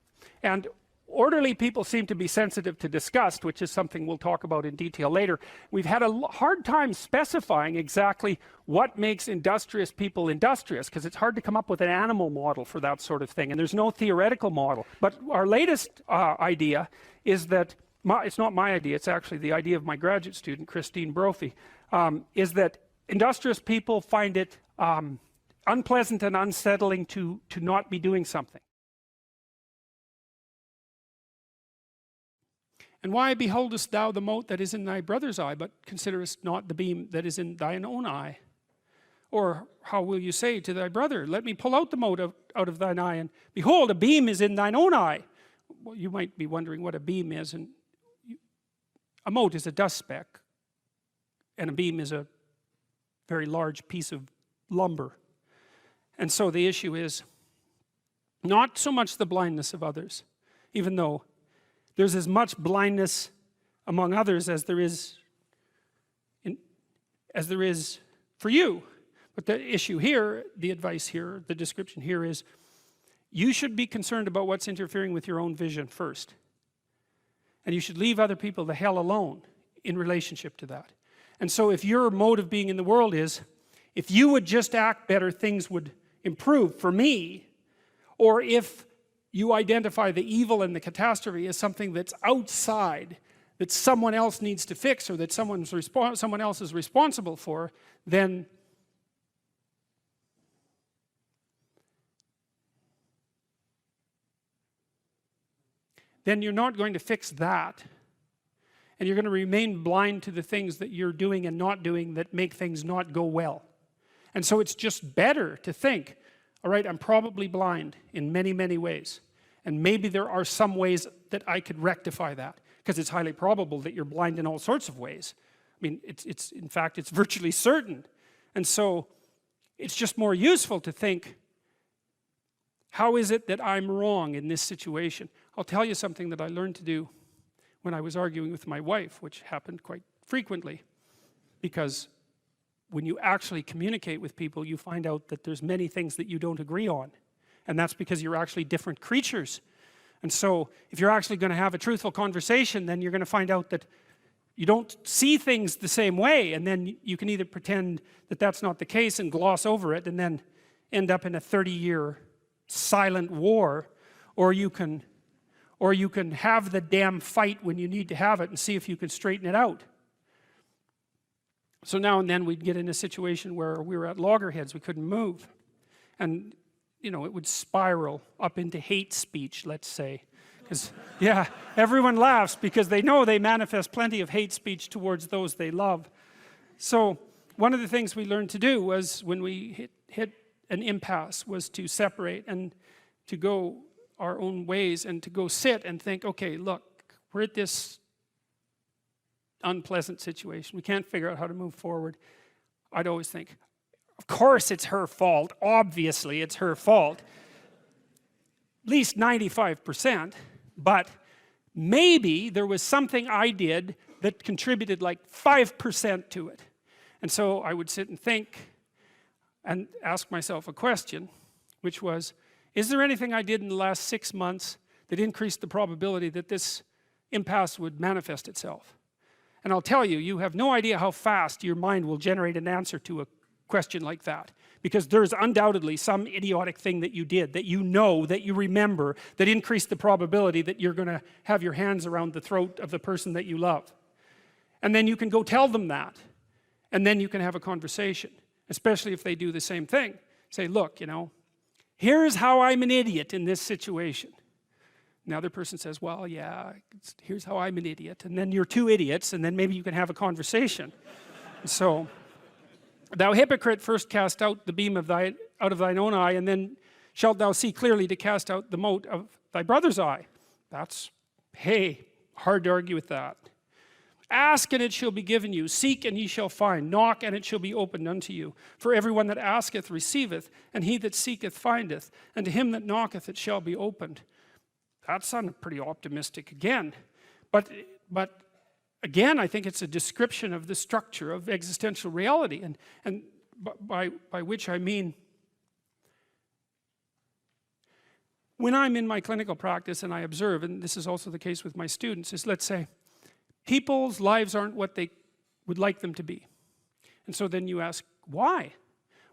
Speaker 1: And orderly people seem to be sensitive to disgust, which is something we'll talk about in detail later. We've had a hard time specifying exactly what makes industrious people industrious, because it's hard to come up with an animal model for that sort of thing, and there's no theoretical model. But our latest idea is that, it's not my idea, it's actually the idea of my graduate student, Christine Brophy, is that industrious people find it unpleasant and unsettling to not be doing something. And why beholdest thou the mote that is in thy brother's eye, but considerest not the beam that is in thine own eye? Or how will you say to thy brother, let me pull out the mote out of thine eye, and behold, a beam is in thine own eye? Well, you might be wondering what a beam is, and a mote is a dust speck, and a beam is a very large piece of lumber. And so the issue is not so much the blindness of others, even though there's as much blindness among others as there is for you. But the issue here, the advice here, the description here is, you should be concerned about what's interfering with your own vision first. And you should leave other people the hell alone in relationship to that. And so if your mode of being in the world is, if you would just act better, things would improve for me, or if you identify the evil and the catastrophe as something that's outside, that someone else needs to fix, or that someone else is responsible for, then you're not going to fix that. And you're going to remain blind to the things that you're doing and not doing that make things not go well. And so it's just better to think, all right, I'm probably blind in many, many ways. And maybe there are some ways that I could rectify that, because it's highly probable that you're blind in all sorts of ways. I mean, in fact, it's virtually certain. And so it's just more useful to think, how is it that I'm wrong in this situation? I'll tell you something that I learned to do when I was arguing with my wife, which happened quite frequently, because when you actually communicate with people, you find out that there's many things that you don't agree on. And that's because you're actually different creatures. And so if you're actually going to have a truthful conversation, then you're going to find out that you don't see things the same way, and then you can either pretend that that's not the case and gloss over it and then end up in a 30-year silent war, or you can have the damn fight when you need to have it and see if you can straighten it out. So now and then we'd get in a situation where we were at loggerheads, we couldn't move. And you know, it would spiral up into hate speech, let's say. Because, yeah, everyone laughs because they know they manifest plenty of hate speech towards those they love. So one of the things we learned to do was, when we hit an impasse, was to separate and to go our own ways, and to go sit and think, okay, look, we're at this unpleasant situation. We can't figure out how to move forward. I'd always think, of course it's her fault. Obviously it's her fault. At least 95%. But maybe there was something I did that contributed like 5% to it. And so I would sit and think and ask myself a question, which was, is there anything I did in the last 6 months that increased the probability that this impasse would manifest itself? And I'll tell you, you have no idea how fast your mind will generate an answer to a question like that, because there's undoubtedly some idiotic thing that you did, that you know, that you remember, that increased the probability that you're going to have your hands around the throat of the person that you love. And then you can go tell them that, and then you can have a conversation, especially if they do the same thing. Say, look, you know, here's how I'm an idiot in this situation. And the other person says, well, yeah, here's how I'm an idiot. And then you're two idiots, and then maybe you can have a conversation. So, thou hypocrite, first cast out the beam of out of thine own eye, and then shalt thou see clearly to cast out the mote of thy brother's eye. That's, hey, hard to argue with that. Ask and it shall be given you. Seek and ye shall find. Knock and it shall be opened unto you. For everyone that asketh receiveth, and he that seeketh findeth, and to him that knocketh it shall be opened. That sounded pretty optimistic again. But again, I think it's a description of the structure of existential reality. And by which I mean, when I'm in my clinical practice and I observe, and this is also the case with my students, is let's say, people's lives aren't what they would like them to be. And so then you ask, why?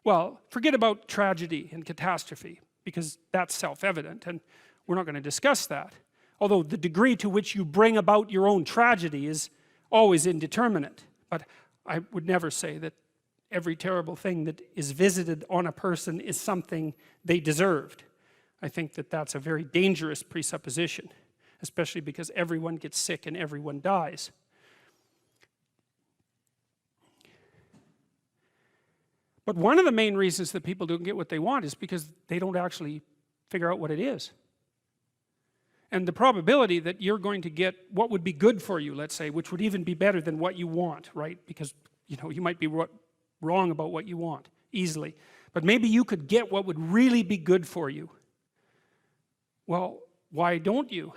Speaker 1: Well, forget about tragedy and catastrophe, because that's self-evident, and we're not going to discuss that. Although the degree to which you bring about your own tragedy is always indeterminate. But I would never say that every terrible thing that is visited on a person is something they deserved. I think that that's a very dangerous presupposition, especially because everyone gets sick and everyone dies. But one of the main reasons that people don't get what they want is because they don't actually figure out what it is. And the probability that you're going to get what would be good for you, let's say, which would even be better than what you want, right? Because, you know, you might be wrong about what you want easily. But maybe you could get what would really be good for you. Well, why don't you?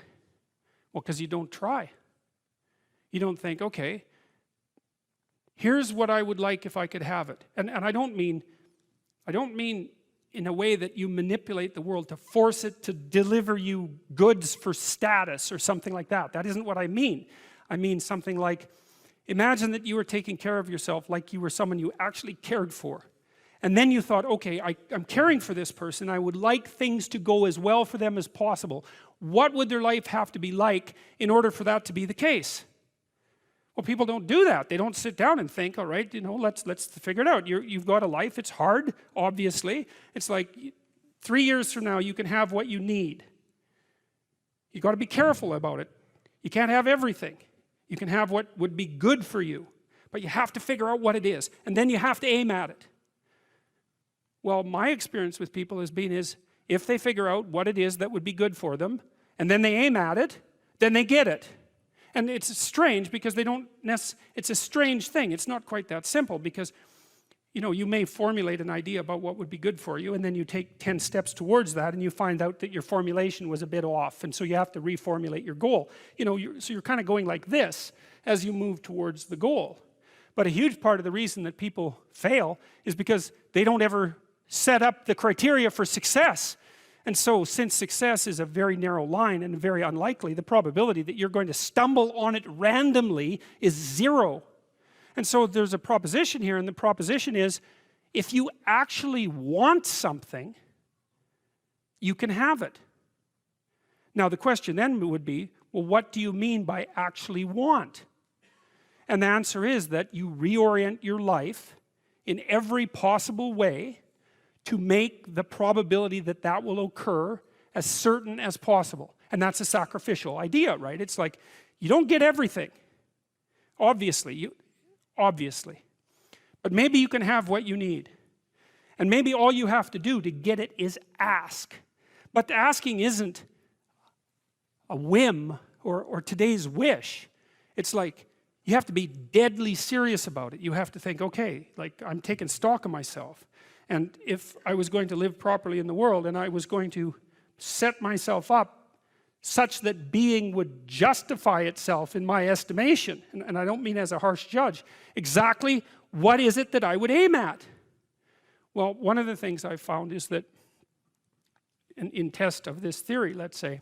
Speaker 1: Well, because you don't try. You don't think, okay, here's what I would like if I could have it. And I don't mean in a way that you manipulate the world to force it to deliver you goods for status or something like that. That isn't what I mean. I mean something like, imagine that you were taking care of yourself like you were someone you actually cared for. And then you thought, okay, I'm caring for this person. I would like things to go as well for them as possible. What would their life have to be like in order for that to be the case? Well, people don't do that. They don't sit down and think, all right, you know, let's figure it out. You've got a life. It's hard, obviously. It's like 3 years from now, you can have what you need. You've got to be careful about it. You can't have everything. You can have what would be good for you, but you have to figure out what it is, and then you have to aim at it. Well, my experience with people has been if they figure out what it is that would be good for them, and then they aim at it, then they get it. And it's strange because they don't it's a strange thing. It's not quite that simple because, you know, you may formulate an idea about what would be good for you, and then you take 10 steps towards that, and you find out that your formulation was a bit off, and so you have to reformulate your goal. You know, so you're kind of going like this as you move towards the goal. But a huge part of the reason that people fail is because they don't ever set up the criteria for success. And so, since success is a very narrow line and very unlikely, the probability that you're going to stumble on it randomly is 0. And so there's a proposition here, and the proposition is, if you actually want something, you can have it. Now the question then would be, well, what do you mean by actually want? And the answer is that you reorient your life in every possible way to make the probability that that will occur as certain as possible. And that's a sacrificial idea, right? It's like, you don't get everything. Obviously. But maybe you can have what you need. And maybe all you have to do to get it is ask. But the asking isn't a whim or today's wish. It's like, You have to be deadly serious about it. You have to think, okay, like I'm taking stock of myself. And if I was going to live properly in the world and I was going to set myself up such that being would justify itself in my estimation, and I don't mean as a harsh judge, exactly what is it that I would aim at? Well, one of the things I've found is that in test of this theory, let's say,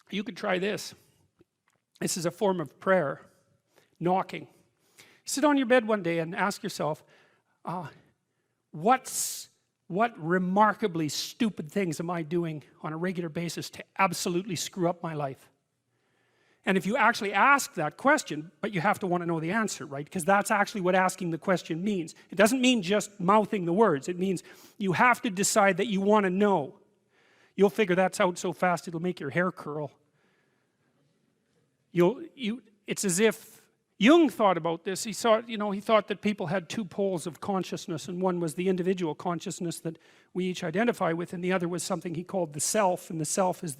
Speaker 1: you could try this. This is a form of prayer, knocking. Sit on your bed one day and ask yourself, what remarkably stupid things am I doing on a regular basis to absolutely screw up my life? And if you actually ask that question, but you have to want to know the answer, right? Because that's actually what asking the question means. It doesn't mean just mouthing the words. It means you have to decide that you want to know. You'll figure that's out so fast it'll make your hair curl. It's as if Jung thought about this. He thought that people had two poles of consciousness, and one was the individual consciousness that we each identify with, and the other was something he called the self, and the self is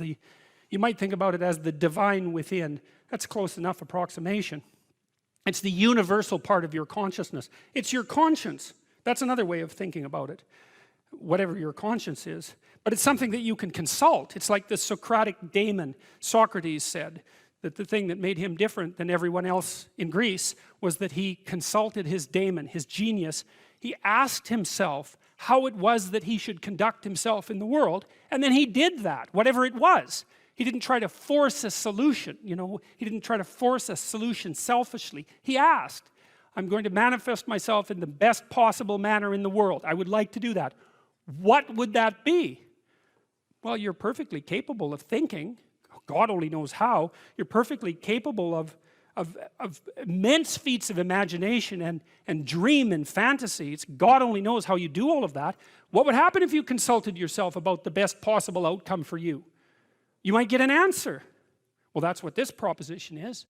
Speaker 1: you might think about it as the divine within. That's close enough approximation. It's the universal part of your consciousness. It's your conscience. That's another way of thinking about it, whatever your conscience is. But it's something that you can consult. It's like the Socratic daemon. Socrates said that the thing that made him different than everyone else in Greece was that he consulted his daemon, his genius. He asked himself how it was that he should conduct himself in the world, and then he did that, whatever it was. He didn't try to force a solution, he didn't try to force a solution selfishly. He asked, I'm going to manifest myself in the best possible manner in the world. I would like to do that. What would that be? Well, you're perfectly capable of thinking. God only knows how. You're perfectly capable of immense feats of imagination and dream and fantasy. God only knows how you do all of that. What would happen if you consulted yourself about the best possible outcome for you? You might get an answer. Well, that's what this proposition is.